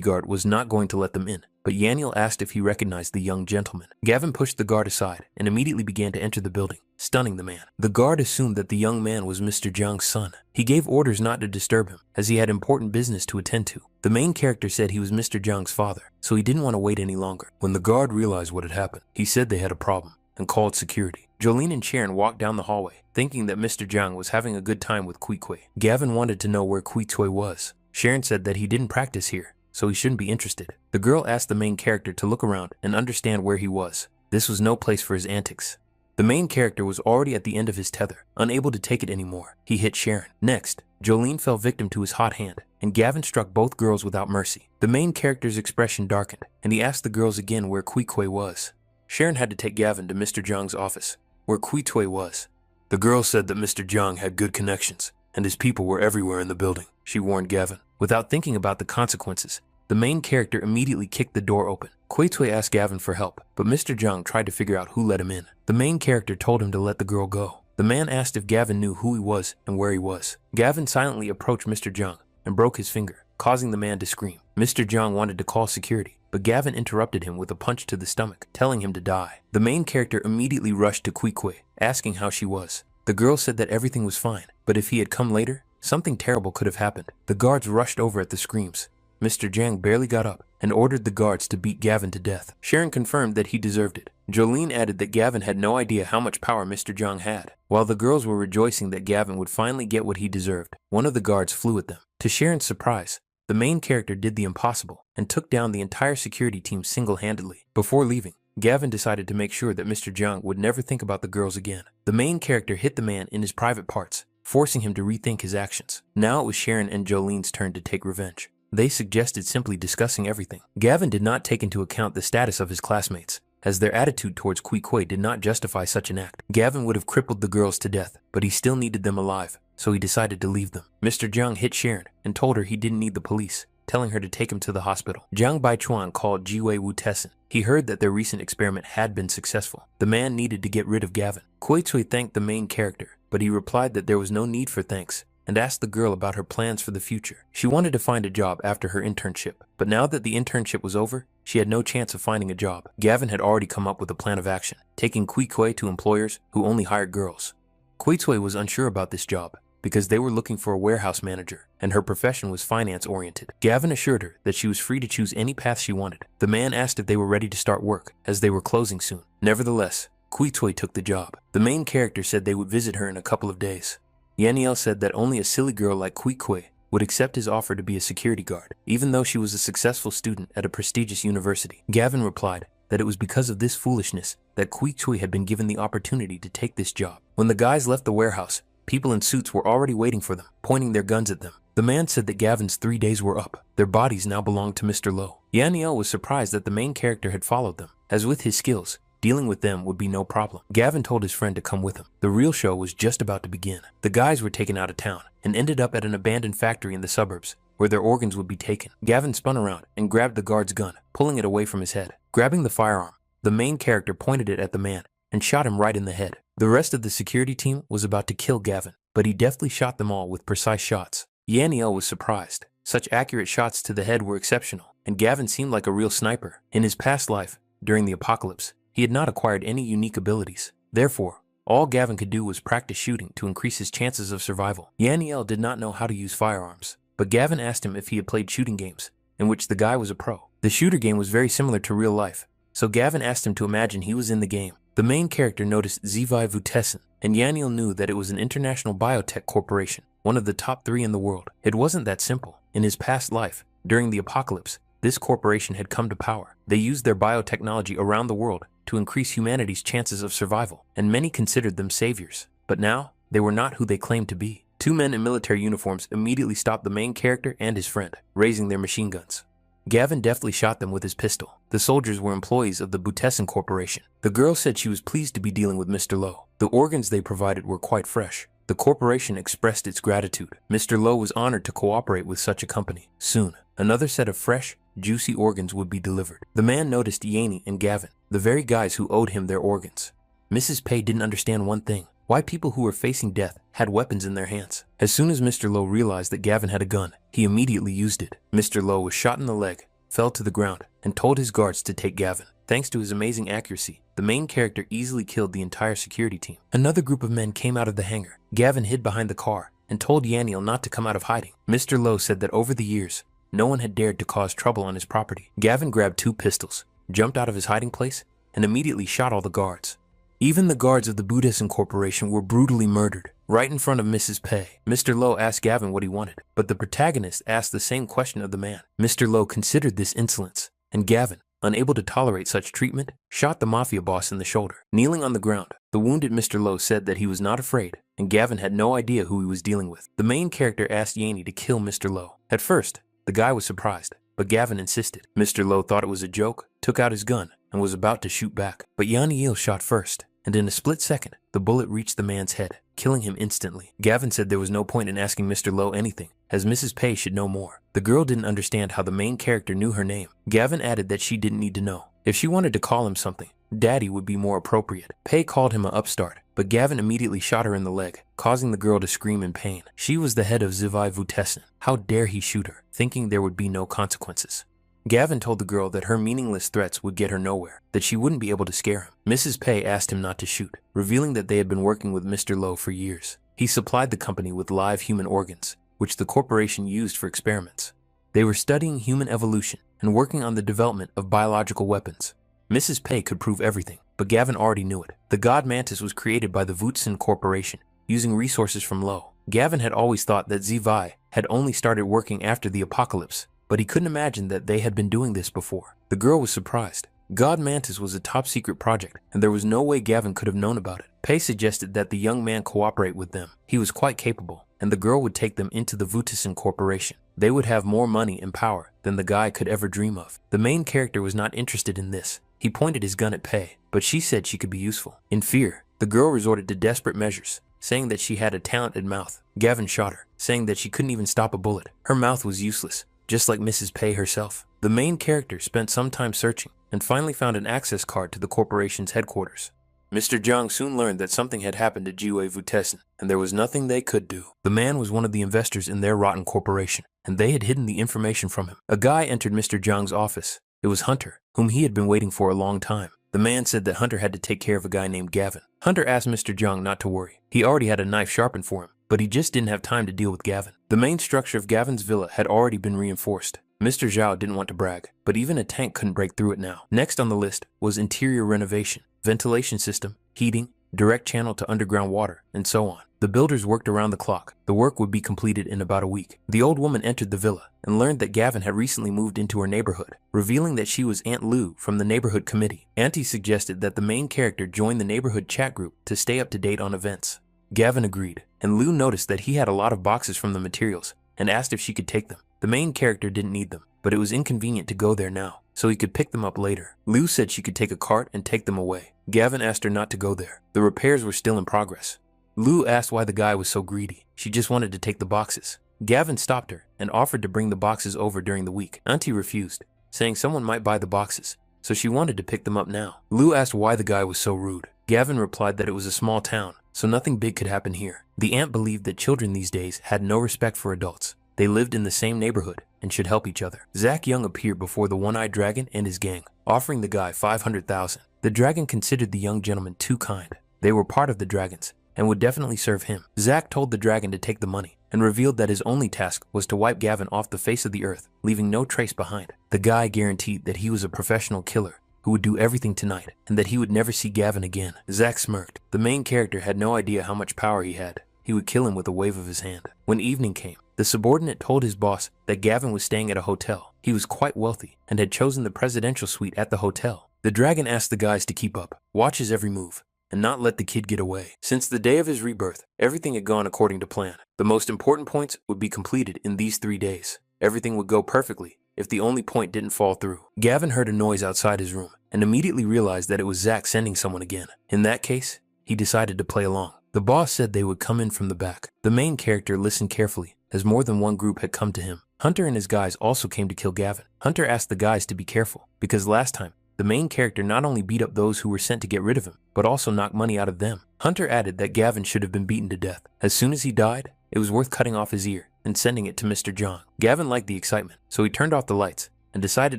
guard was not going to let them in, but Yaniel asked if he recognized the young gentleman. Gavin pushed the guard aside and immediately began to enter the building, stunning the man. The guard assumed that the young man was Mr. Jiang's son. He gave orders not to disturb him, as he had important business to attend to. The main character said he was Mr. Jiang's father, so he didn't want to wait any longer. When the guard realized what had happened, he said they had a problem and called security. Jolene and Sharon walked down the hallway, thinking that Mr. Jiang was having a good time with Kui Kui. Gavin wanted to know where Kui Tui was. Sharon said that he didn't practice here, so he shouldn't be interested. The girl asked the main character to look around and understand where he was. This was no place for his antics. The main character was already at the end of his tether, unable to take it anymore. He hit Sharon. Next, Jolene fell victim to his hot hand, and Gavin struck both girls without mercy. The main character's expression darkened, and he asked the girls again where Kui Kui was. Sharon had to take Gavin to Mr. Jiang's office, where Kui Tui was. The girl said that Mr. Jiang had good connections, and his people were everywhere in the building, she warned Gavin. Without thinking about the consequences, the main character immediately kicked the door open. Kui Tui asked Gavin for help, but Mr. Jiang tried to figure out who let him in. The main character told him to let the girl go. The man asked if Gavin knew who he was and where he was. Gavin silently approached Mr. Jung and broke his finger, causing the man to scream. Mr. Jung wanted to call security, but Gavin interrupted him with a punch to the stomach, telling him to die. The main character immediately rushed to Kwikwe, asking how she was. The girl said that everything was fine, but if he had come later, something terrible could have happened. The guards rushed over at the screams. Mr. Jang barely got up and ordered the guards to beat Gavin to death. Sharon confirmed that he deserved it. Jolene added that Gavin had no idea how much power Mr. Jang had. While the girls were rejoicing that Gavin would finally get what he deserved, one of the guards flew at them. To Sharon's surprise, the main character did the impossible and took down the entire security team single-handedly. Before leaving, Gavin decided to make sure that Mr. Jung would never think about the girls again. The main character hit the man in his private parts, forcing him to rethink his actions. Now it was Sharon and Jolene's turn to take revenge. They suggested simply discussing everything. Gavin did not take into account the status of his classmates, as their attitude towards Kwikwe did not justify such an act. Gavin would have crippled the girls to death, but he still needed them alive, so he decided to leave them. Mr. Jung hit Sharon and told her he didn't need the police, telling her to take him to the hospital. Jiang Baichuan called Jiwei Wutessen. He heard that their recent experiment had been successful. The man needed to get rid of Gavin. Koitsui thanked the main character, but he replied that there was no need for thanks, and asked the girl about her plans for the future. She wanted to find a job after her internship, but now that the internship was over, she had no chance of finding a job. Gavin had already come up with a plan of action, taking Kwikwe to employers who only hired girls. Koitsui was unsure about this job, because they were looking for a warehouse manager, and her profession was finance-oriented. Gavin assured her that she was free to choose any path she wanted. The man asked if they were ready to start work, as they were closing soon. Nevertheless, Koitsui took the job. The main character said they would visit her in a couple of days. Yaniel said that only a silly girl like Kwikwe would accept his offer to be a security guard, even though she was a successful student at a prestigious university. Gavin replied that it was because of this foolishness that Kwikwe had been given the opportunity to take this job. When the guys left the warehouse, people in suits were already waiting for them, pointing their guns at them. The man said that Gavin's 3 days were up. Their bodies now belonged to Mr. Lowe. Yaniel was surprised that the main character had followed them, as with his skills, dealing with them would be no problem. Gavin told his friend to come with him. The real show was just about to begin. The guys were taken out of town and ended up at an abandoned factory in the suburbs, where their organs would be taken. Gavin spun around and grabbed the guard's gun, pulling it away from his head. Grabbing the firearm, the main character pointed it at the man and shot him right in the head. The rest of the security team was about to kill Gavin, but he deftly shot them all with precise shots. Yaniel was surprised. Such accurate shots to the head were exceptional, and Gavin seemed like a real sniper. In his past life, during the apocalypse, he had not acquired any unique abilities. Therefore, all Gavin could do was practice shooting to increase his chances of survival. Yaniel did not know how to use firearms, but Gavin asked him if he had played shooting games, in which the guy was a pro. The shooter game was very similar to real life, so Gavin asked him to imagine he was in the game. The main character noticed Ziwei Vutessen, and Yaniel knew that it was an international biotech corporation, one of the top 3 in the world. It wasn't that simple. In his past life, during the apocalypse, this corporation had come to power. They used their biotechnology around the world to increase humanity's chances of survival, and many considered them saviors. But now, they were not who they claimed to be. 2 men in military uniforms immediately stopped the main character and his friend, raising their machine guns. Gavin deftly shot them with his pistol. The soldiers were employees of the Butessen Corporation. The girl said she was pleased to be dealing with Mr. Lowe. The organs they provided were quite fresh. The corporation expressed its gratitude. Mr. Lowe was honored to cooperate with such a company. Soon, another set of fresh, juicy organs would be delivered. The man noticed Yanni and Gavin, the very guys who owed him their organs. Mrs. Pei didn't understand one thing: why people who were facing death had weapons in their hands. As soon as Mr. Lowe realized that Gavin had a gun, he immediately used it. Mr. Lowe was shot in the leg, fell to the ground, and told his guards to take Gavin. Thanks to his amazing accuracy, the main character easily killed the entire security team. Another group of men came out of the hangar. Gavin hid behind the car and told Yaniel not to come out of hiding. Mr. Lowe said that over the years, no one had dared to cause trouble on his property. Gavin grabbed 2 pistols, jumped out of his hiding place, and immediately shot all the guards. Even the guards of the Buddhism Corporation were brutally murdered, right in front of Mrs. Pei. Mr. Lowe asked Gavin what he wanted, but the protagonist asked the same question of the man. Mr. Lowe considered this insolence, and Gavin, unable to tolerate such treatment, shot the mafia boss in the shoulder. Kneeling on the ground, the wounded Mr. Lowe said that he was not afraid, and Gavin had no idea who he was dealing with. The main character asked Yanni to kill Mr. Lowe. At first, the guy was surprised, but Gavin insisted. Mr. Lowe thought it was a joke, took out his gun, and was about to shoot back. But Yaniel shot first, and in a split second, the bullet reached the man's head, killing him instantly. Gavin said there was no point in asking Mr. Lowe anything, as Mrs. Pei should know more. The girl didn't understand how the main character knew her name. Gavin added that she didn't need to know. If she wanted to call him something, Daddy would be more appropriate. Pei called him an upstart, but Gavin immediately shot her in the leg, causing the girl to scream in pain. She was the head of Zivai Vutessen. How dare he shoot her, thinking there would be no consequences. Gavin told the girl that her meaningless threats would get her nowhere, that she wouldn't be able to scare him. Mrs. Pei asked him not to shoot, revealing that they had been working with Mr. Lowe for years. He supplied the company with live human organs, which the corporation used for experiments. They were studying human evolution and working on the development of biological weapons. Mrs. Pei could prove everything, but Gavin already knew it. The god mantis was created by the Vutessen Corporation, using resources from Lowe. Gavin had always thought that Zivai had only started working after the apocalypse, but he couldn't imagine that they had been doing this before. The girl was surprised. God Mantis was a top-secret project, and there was no way Gavin could have known about it. Pei suggested that the young man cooperate with them. He was quite capable, and the girl would take them into the Vutessen Corporation. They would have more money and power than the guy could ever dream of. The main character was not interested in this. He pointed his gun at Pei, but she said she could be useful. In fear, the girl resorted to desperate measures, saying that she had a talented mouth. Gavin shot her, saying that she couldn't even stop a bullet. Her mouth was useless, just like Mrs. Pei herself. The main character spent some time searching and finally found an access card to the corporation's headquarters. Mr. Zhang soon learned that something had happened to Jiwei Vutessen, and there was nothing they could do. The man was one of the investors in their rotten corporation, and they had hidden the information from him. A guy entered Mr. Zhang's office. It was Hunter, whom he had been waiting for a long time. The man said that Hunter had to take care of a guy named Gavin. Hunter asked Mr. Zhang not to worry. He already had a knife sharpened for him, but he just didn't have time to deal with Gavin. The main structure of Gavin's villa had already been reinforced. Mr. Zhao didn't want to brag, but even a tank couldn't break through it now. Next on the list was interior renovation, ventilation system, heating, direct channel to underground water, and so on. The builders worked around the clock. The work would be completed in about a week. The old woman entered the villa and learned that Gavin had recently moved into her neighborhood, revealing that she was Aunt Lou from the neighborhood committee. Auntie suggested that the main character join the neighborhood chat group to stay up to date on events. Gavin agreed, and Lou noticed that he had a lot of boxes from the materials and asked if she could take them. The main character didn't need them, but it was inconvenient to go there now, so he could pick them up later. Lou said she could take a cart and take them away. Gavin asked her not to go there. The repairs were still in progress. Lou asked why the guy was so greedy. She just wanted to take the boxes. Gavin stopped her and offered to bring the boxes over during the week. Auntie refused, saying someone might buy the boxes, so she wanted to pick them up now. Lou asked why the guy was so rude. Gavin replied that it was a small town, so nothing big could happen here. The aunt believed that children these days had no respect for adults. They lived in the same neighborhood and should help each other. Zach Young appeared before the one-eyed dragon and his gang, offering the guy $500,000. The dragon considered the young gentleman too kind. They were part of the dragons and would definitely serve him. Zach told the dragon to take the money and revealed that his only task was to wipe Gavin off the face of the earth, leaving no trace behind. The guy guaranteed that he was a professional killer who would do everything tonight and that he would never see Gavin again. Zach smirked. The main character had no idea how much power he had. He would kill him with a wave of his hand. When evening came, the subordinate told his boss that Gavin was staying at a hotel. He was quite wealthy and had chosen the presidential suite at the hotel. The dragon asked the guys to keep up, watch his every move, and not let the kid get away. Since the day of his rebirth, everything had gone according to plan. The most important points would be completed in these 3 days. Everything would go perfectly if the only point didn't fall through. Gavin heard a noise outside his room and immediately realized that it was Zach sending someone again. In that case, he decided to play along. The boss said they would come in from the back. The main character listened carefully, as more than one group had come to him. Hunter and his guys also came to kill Gavin. Hunter asked the guys to be careful, because last time, the main character not only beat up those who were sent to get rid of him, but also knocked money out of them. Hunter added that Gavin should have been beaten to death. As soon as he died, it was worth cutting off his ear and sending it to Mr. Zhang. Gavin liked the excitement, so he turned off the lights and decided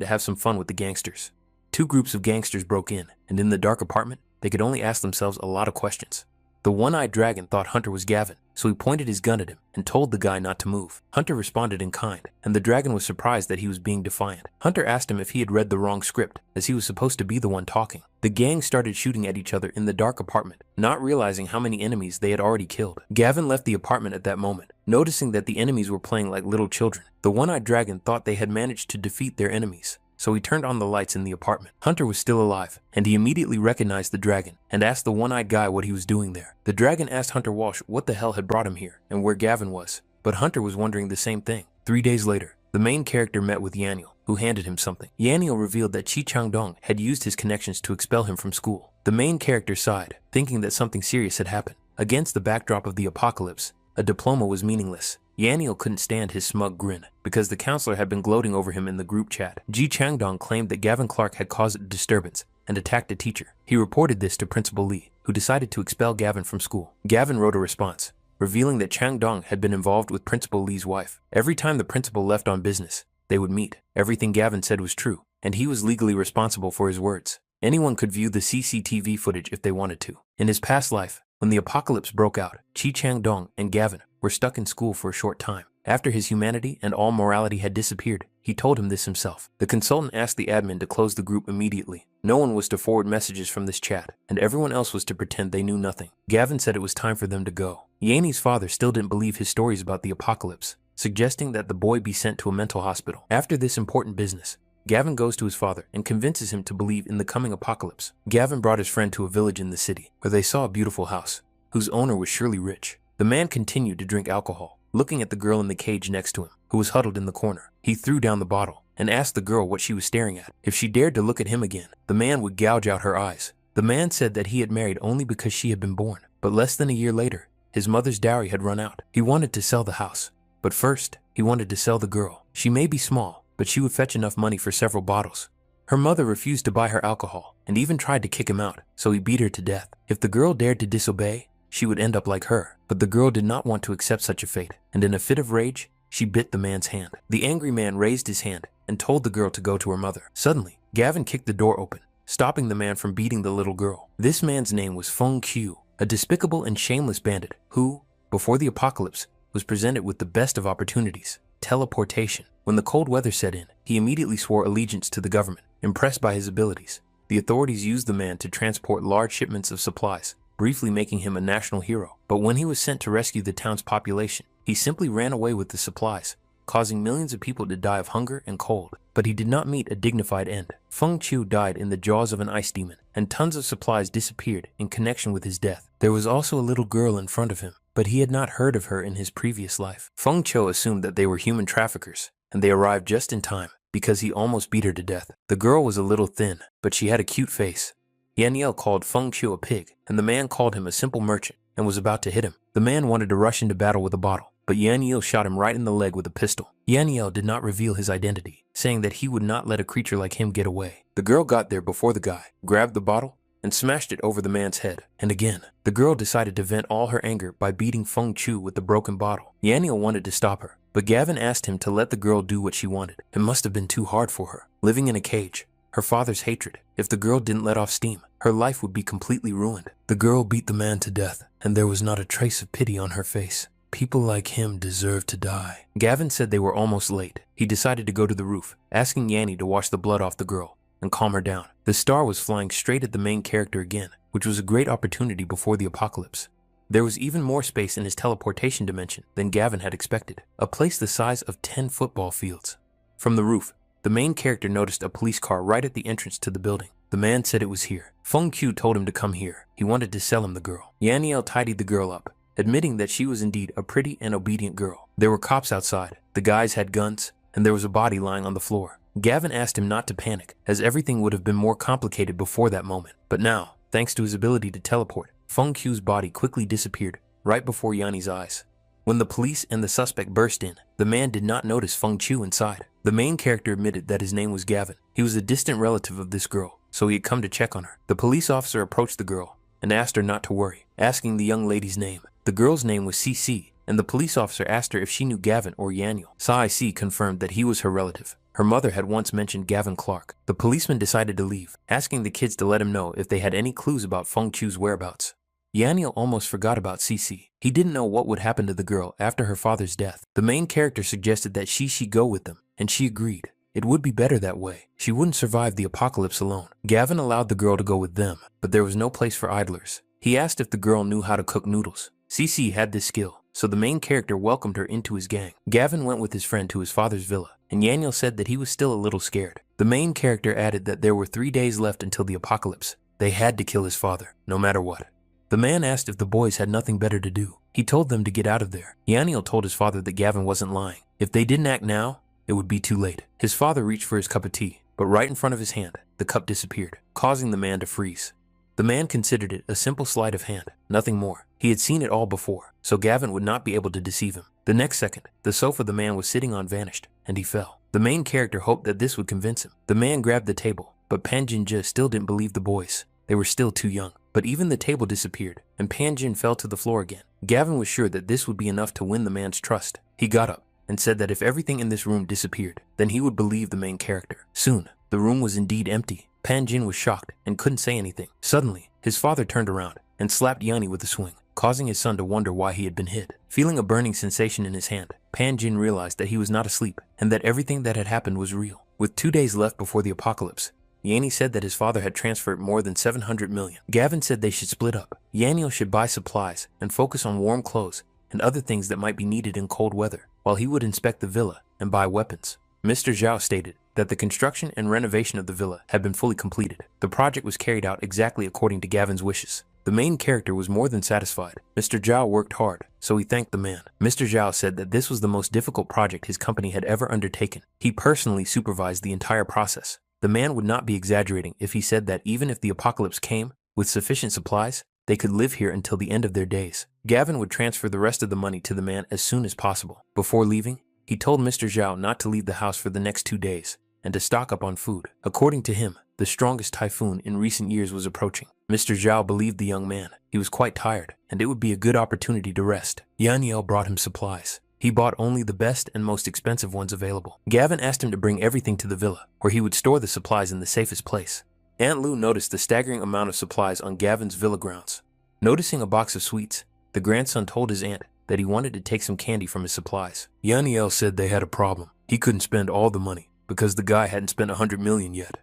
to have some fun with the gangsters. 2 groups of gangsters broke in, and in the dark apartment, they could only ask themselves a lot of questions. The one-eyed dragon thought Hunter was Gavin, so he pointed his gun at him and told the guy not to move. Hunter responded in kind, and the dragon was surprised that he was being defiant. Hunter asked him if he had read the wrong script, as he was supposed to be the one talking. The gang started shooting at each other in the dark apartment, not realizing how many enemies they had already killed. Gavin left the apartment at that moment, noticing that the enemies were playing like little children. The one-eyed dragon thought they had managed to defeat their enemies, so he turned on the lights in the apartment. Hunter was still alive, and he immediately recognized the dragon and asked the one-eyed guy what he was doing there. The dragon asked Hunter Walsh what the hell had brought him here and where Gavin was, but Hunter was wondering the same thing. 3 days later, the main character met with Yaniel, who handed him something. Yaniel revealed that Chi Changdong had used his connections to expel him from school. The main character sighed, thinking that something serious had happened. Against the backdrop of the apocalypse, a diploma was meaningless. Yaniel couldn't stand his smug grin, because the counselor had been gloating over him in the group chat. Ji Changdong claimed that Gavin Clark had caused a disturbance and attacked a teacher. He reported this to Principal Lee, who decided to expel Gavin from school. Gavin wrote a response, revealing that Chang Dong had been involved with Principal Lee's wife. Every time the principal left on business, they would meet. Everything Gavin said was true, and he was legally responsible for his words. Anyone could view the CCTV footage if they wanted to. In his past life, when the apocalypse broke out, Chi Chang Dong and Gavin were stuck in school for a short time. After his humanity and all morality had disappeared, he told him this himself. The consultant asked the admin to close the group immediately. No one was to forward messages from this chat, and everyone else was to pretend they knew nothing. Gavin said it was time for them to go. Yanni's father still didn't believe his stories about the apocalypse, suggesting that the boy be sent to a mental hospital. After this important business, Gavin goes to his father and convinces him to believe in the coming apocalypse. Gavin brought his friend to a village in the city, where they saw a beautiful house, whose owner was surely rich. The man continued to drink alcohol, looking at the girl in the cage next to him, who was huddled in the corner. He threw down the bottle and asked the girl what she was staring at. If she dared to look at him again, the man would gouge out her eyes. The man said that he had married only because she had been born, but less than a year later, his mother's dowry had run out. He wanted to sell the house, but first, he wanted to sell the girl. She may be small, but she would fetch enough money for several bottles. Her mother refused to buy her alcohol and even tried to kick him out, so he beat her to death. If the girl dared to disobey, she would end up like her. But the girl did not want to accept such a fate, and in a fit of rage, she bit the man's hand. The angry man raised his hand and told the girl to go to her mother. Suddenly, Gavin kicked the door open, stopping the man from beating the little girl. This man's name was Feng Qiu, a despicable and shameless bandit who, before the apocalypse, was presented with the best of opportunities: teleportation. When the cold weather set in, he immediately swore allegiance to the government. Impressed by his abilities, the authorities used the man to transport large shipments of supplies, briefly making him a national hero. But when he was sent to rescue the town's population, he simply ran away with the supplies, causing millions of people to die of hunger and cold. But he did not meet a dignified end. Feng Qiu died in the jaws of an ice demon, and tons of supplies disappeared in connection with his death. There was also a little girl in front of him, but he had not heard of her in his previous life. Feng Qiu assumed that they were human traffickers, and they arrived just in time, because he almost beat her to death. The girl was a little thin, but she had a cute face. Yaniel called Feng Qiu a pig, and the man called him a simple merchant and was about to hit him. The man wanted to rush into battle with a bottle, but Yaniel shot him right in the leg with a pistol. Yaniel did not reveal his identity, saying that he would not let a creature like him get away. The girl got there before the guy, grabbed the bottle, and smashed it over the man's head. And again, the girl decided to vent all her anger by beating Feng Qiu with the broken bottle. Yaniel wanted to stop her, but Gavin asked him to let the girl do what she wanted. It must have been too hard for her, living in a cage. Her father's hatred. If the girl didn't let off steam, her life would be completely ruined. The girl beat the man to death, and there was not a trace of pity on her face. People like him deserve to die. Gavin said they were almost late. He decided to go to the roof, asking Yanni to wash the blood off the girl and calm her down. The star was flying straight at the main character again, which was a great opportunity before the apocalypse. There was even more space in his teleportation dimension than Gavin had expected, a place the size of 10 football fields. From the roof, the main character noticed a police car right at the entrance to the building. The man said it was here. Feng Qiu told him to come here. He wanted to sell him the girl. Yaniel tidied the girl up, admitting that she was indeed a pretty and obedient girl. There were cops outside. The guys had guns, and there was a body lying on the floor. Gavin asked him not to panic, as everything would have been more complicated before that moment. But now, thanks to his ability to teleport, Feng Qiu's body quickly disappeared right before Yanni's eyes. When the police and the suspect burst in, the man did not notice Feng Qiu inside. The main character admitted that his name was Gavin. He was a distant relative of this girl, so he had come to check on her. The police officer approached the girl and asked her not to worry, asking the young lady's name. The girl's name was CC, and the police officer asked her if she knew Gavin or Yaniel. Sai confirmed that he was her relative. Her mother had once mentioned Gavin Clark. The policeman decided to leave, asking the kids to let him know if they had any clues about Feng Qiu's whereabouts. Yaniel almost forgot about Cici. He didn't know what would happen to the girl after her father's death. The main character suggested that she go with them, and she agreed. It would be better that way. She wouldn't survive the apocalypse alone. Gavin allowed the girl to go with them, but there was no place for idlers. He asked if the girl knew how to cook noodles. Cici had this skill, so the main character welcomed her into his gang. Gavin went with his friend to his father's villa, and Yaniel said that he was still a little scared. The main character added that there were 3 days left until the apocalypse. They had to kill his father, no matter what. The man asked if the boys had nothing better to do. He told them to get out of there. Yaniel told his father that Gavin wasn't lying. If they didn't act now, it would be too late. His father reached for his cup of tea, but right in front of his hand, the cup disappeared, causing the man to freeze. The man considered it a simple sleight of hand, nothing more. He had seen it all before, so Gavin would not be able to deceive him. The next second, the sofa the man was sitting on vanished, and he fell. The main character hoped that this would convince him. The man grabbed the table but Pan Jin-ja still didn't believe the boys. They were still too young. But even the table disappeared, and Pan Jin fell to the floor again. Gavin was sure that this would be enough to win the man's trust. He got up and said that if everything in this room disappeared, then he would believe the main character. Soon, the room was indeed empty. Pan Jin was shocked and couldn't say anything. Suddenly, his father turned around and slapped Yanni with a swing, causing his son to wonder why he had been hit. Feeling a burning sensation in his hand, Pan Jin realized that he was not asleep and that everything that had happened was real. With 2 days left before the apocalypse, Yanni said that his father had transferred more than 700 million. Gavin said they should split up. Yanni should buy supplies and focus on warm clothes and other things that might be needed in cold weather, while he would inspect the villa and buy weapons. Mr. Zhao stated that the construction and renovation of the villa had been fully completed. The project was carried out exactly according to Gavin's wishes. The main character was more than satisfied. Mr. Zhao worked hard, so he thanked the man. Mr. Zhao said that this was the most difficult project his company had ever undertaken. He personally supervised the entire process. The man would not be exaggerating if he said that even if the apocalypse came with sufficient supplies, they could live here until the end of their days. Gavin would transfer the rest of the money to the man as soon as possible. Before leaving, he told Mr. Zhao not to leave the house for the next 2 days and to stock up on food. According to him, the strongest typhoon in recent years was approaching. Mr. Zhao believed the young man. He was quite tired, and it would be a good opportunity to rest. Yaniel brought him supplies. He bought only the best and most expensive ones available. Gavin asked him to bring everything to the villa, where he would store the supplies in the safest place. Aunt Lu noticed the staggering amount of supplies on Gavin's villa grounds. Noticing a box of sweets, the grandson told his aunt that he wanted to take some candy from his supplies. Yaniel said they had a problem. He couldn't spend all the money because the guy hadn't spent 100 million yet.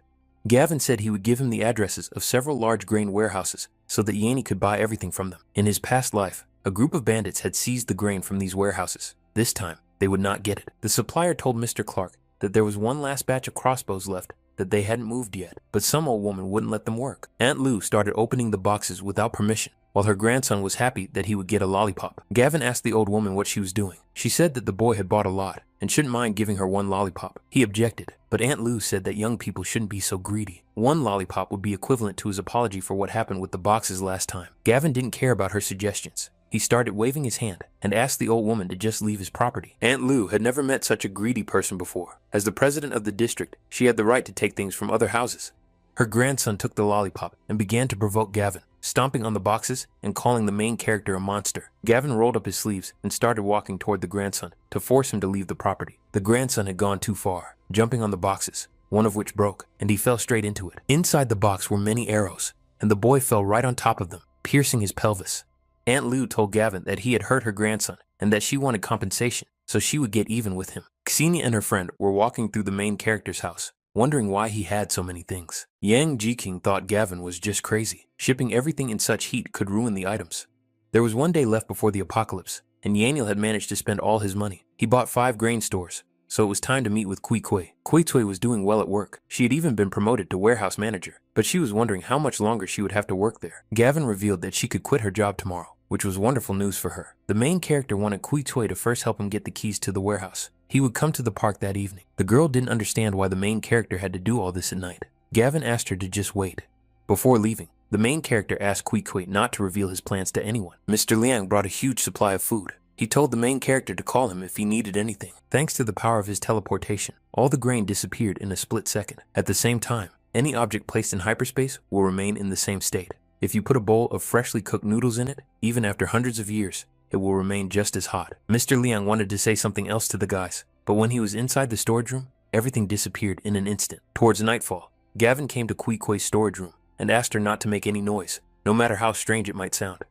Gavin said he would give him the addresses of several large grain warehouses so that Yanni could buy everything from them. In his past life, a group of bandits had seized the grain from these warehouses. This time, they would not get it. The supplier told Mr. Clark that there was one last batch of crossbows left that they hadn't moved yet, but some old woman wouldn't let them work. Aunt Lu started opening the boxes without permission, while her grandson was happy that he would get a lollipop. Gavin asked the old woman what she was doing. She said that the boy had bought a lot and shouldn't mind giving her one lollipop. He objected, but Aunt Lu said that young people shouldn't be so greedy. One lollipop would be equivalent to his apology for what happened with the boxes last time. Gavin didn't care about her suggestions. He started waving his hand and asked the old woman to just leave his property. Aunt Lu had never met such a greedy person before. As the president of the district, she had the right to take things from other houses. Her grandson took the lollipop and began to provoke Gavin, stomping on the boxes and calling the main character a monster. Gavin rolled up his sleeves and started walking toward the grandson to force him to leave the property. The grandson had gone too far, jumping on the boxes, one of which broke, and he fell straight into it. Inside the box were many arrows, and the boy fell right on top of them, piercing his pelvis. Aunt Lu told Gavin that he had hurt her grandson and that she wanted compensation, so she would get even with him. Ksenia and her friend were walking through the main character's house, wondering why he had so many things. Yang Jiking thought Gavin was just crazy. Shipping everything in such heat could ruin the items. There was 1 day left before the apocalypse, and Yaniel had managed to spend all his money. He bought 5 grain stores, so it was time to meet with Kui Kui. Kui Kui was doing well at work. She had even been promoted to warehouse manager, but she was wondering how much longer she would have to work there. Gavin revealed that she could quit her job tomorrow, which was wonderful news for her. The main character wanted Kui Kui to first help him get the keys to the warehouse. He would come to the park that evening. The girl didn't understand why the main character had to do all this at night. Gavin asked her to just wait. Before leaving, the main character asked Kui Kui not to reveal his plans to anyone. Mr. Liang brought a huge supply of food. He told the main character to call him if he needed anything. Thanks to the power of his teleportation, all the grain disappeared in a split second. At the same time, any object placed in hyperspace will remain in the same state. If you put a bowl of freshly cooked noodles in it, even after hundreds of years, it will remain just as hot. Mr. Liang wanted to say something else to the guys, but when he was inside the storage room, everything disappeared in an instant. Towards nightfall, Gavin came to Kui Kui's storage room and asked her not to make any noise, no matter how strange it might sound.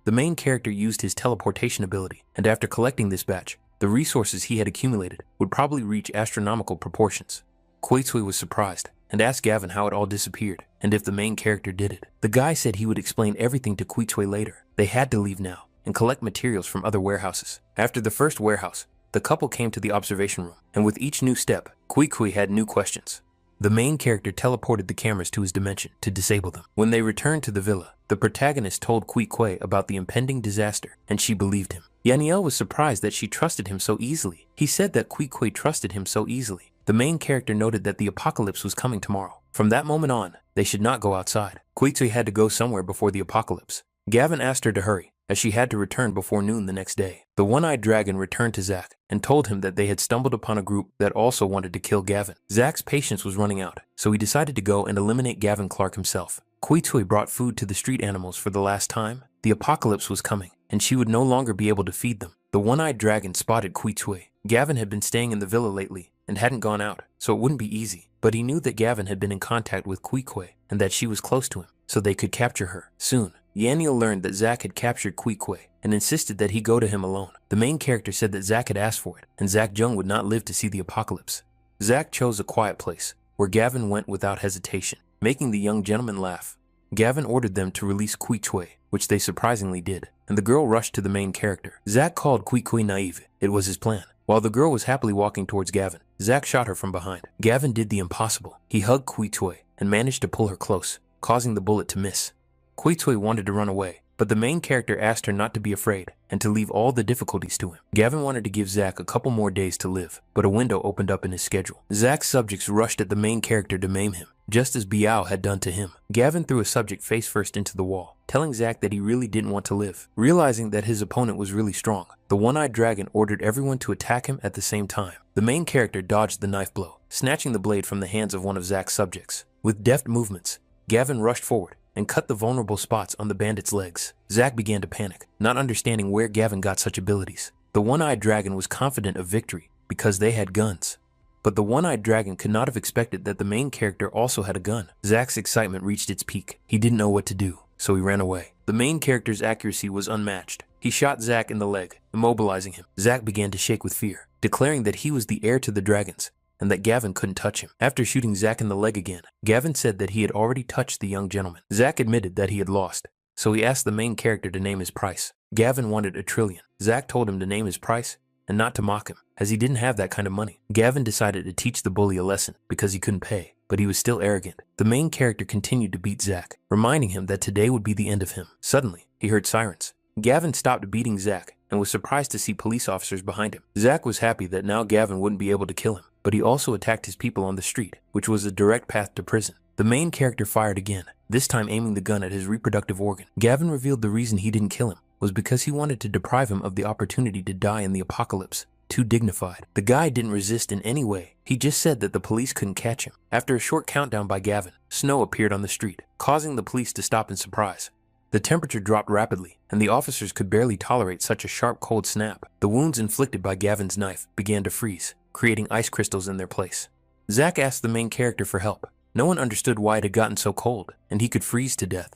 The main character used his teleportation ability, and after collecting this batch, the resources he had accumulated would probably reach astronomical proportions. Kui Kui was surprised and asked Gavin how it all disappeared and if the main character did it. The guy said he would explain everything to Kui Kui later. They had to leave now and collect materials from other warehouses. After the first warehouse, the couple came to the observation room, and with each new step, Kui Kui had new questions. The main character teleported the cameras to his dimension to disable them. When they returned to the villa, the protagonist told Kui Kui about the impending disaster, and she believed him. Yaniel was surprised that she trusted him so easily. He said that Kui Kui trusted him so easily. The main character noted that the apocalypse was coming tomorrow. From that moment on, they should not go outside. Kui Kui had to go somewhere before the apocalypse. Gavin asked her to hurry, as she had to return before noon the next day. The one-eyed dragon returned to Zach and told him that they had stumbled upon a group that also wanted to kill Gavin. Zach's patience was running out, so he decided to go and eliminate Gavin Clark himself. Kuitsui brought food to the street animals for the last time. The apocalypse was coming, and she would no longer be able to feed them. The one-eyed dragon spotted Kuitsui. Gavin had been staying in the villa lately and hadn't gone out, so it wouldn't be easy. But he knew that Gavin had been in contact with Kuitsui and that she was close to him, so they could capture her. Soon, Yaniel learned that Zach had captured Kuitsui and insisted that he go to him alone. The main character said that Zach had asked for it, and Zach Jung would not live to see the apocalypse. Zach chose a quiet place, where Gavin went without hesitation, making the young gentleman laugh. Gavin ordered them to release Kuitsui, which they surprisingly did, and the girl rushed to the main character. Zach called Kuitsui naive. It was his plan. While the girl was happily walking towards Gavin, Zach shot her from behind. Gavin did the impossible. He hugged Kuitsui and managed to pull her close, causing the bullet to miss. Kuitsui wanted to run away, but the main character asked her not to be afraid and to leave all the difficulties to him. Gavin wanted to give Zach a couple more days to live, but a window opened up in his schedule. Zach's subjects rushed at the main character to maim him, just as Biao had done to him. Gavin threw a subject face first into the wall, telling Zach that he really didn't want to live. Realizing that his opponent was really strong, the one-eyed dragon ordered everyone to attack him at the same time. The main character dodged the knife blow, snatching the blade from the hands of one of Zach's subjects. With deft movements, Gavin rushed forward and cut the vulnerable spots on the bandit's legs. Zach began to panic, not understanding where Gavin got such abilities. The one-eyed dragon was confident of victory because they had guns. But the one-eyed dragon could not have expected that the main character also had a gun. Zach's excitement reached its peak. He didn't know what to do, so he ran away. The main character's accuracy was unmatched. He shot Zach in the leg, immobilizing him. Zach began to shake with fear, declaring that he was the heir to the dragons and that Gavin couldn't touch him. After shooting Zach in the leg again, Gavin said that he had already touched the young gentleman. Zach admitted that he had lost, so he asked the main character to name his price. Gavin wanted 1,000,000,000. Zach told him to name his price and not to mock him, as he didn't have that kind of money. Gavin decided to teach the bully a lesson because he couldn't pay, but he was still arrogant. The main character continued to beat Zach, reminding him that today would be the end of him. Suddenly, he heard sirens. Gavin stopped beating Zach and was surprised to see police officers behind him. Zach was happy that now Gavin wouldn't be able to kill him, but he also attacked his people on the street, which was a direct path to prison. The main character fired again, this time aiming the gun at his reproductive organ. Gavin revealed the reason he didn't kill him was because he wanted to deprive him of the opportunity to die in the apocalypse. Too dignified. The guy didn't resist in any way. He just said that the police couldn't catch him. After a short countdown by Gavin, snow appeared on the street, causing the police to stop in surprise. The temperature dropped rapidly, and the officers could barely tolerate such a sharp cold snap. The wounds inflicted by Gavin's knife began to freeze, creating ice crystals in their place. Zach asked the main character for help. No one understood why it had gotten so cold, and he could freeze to death.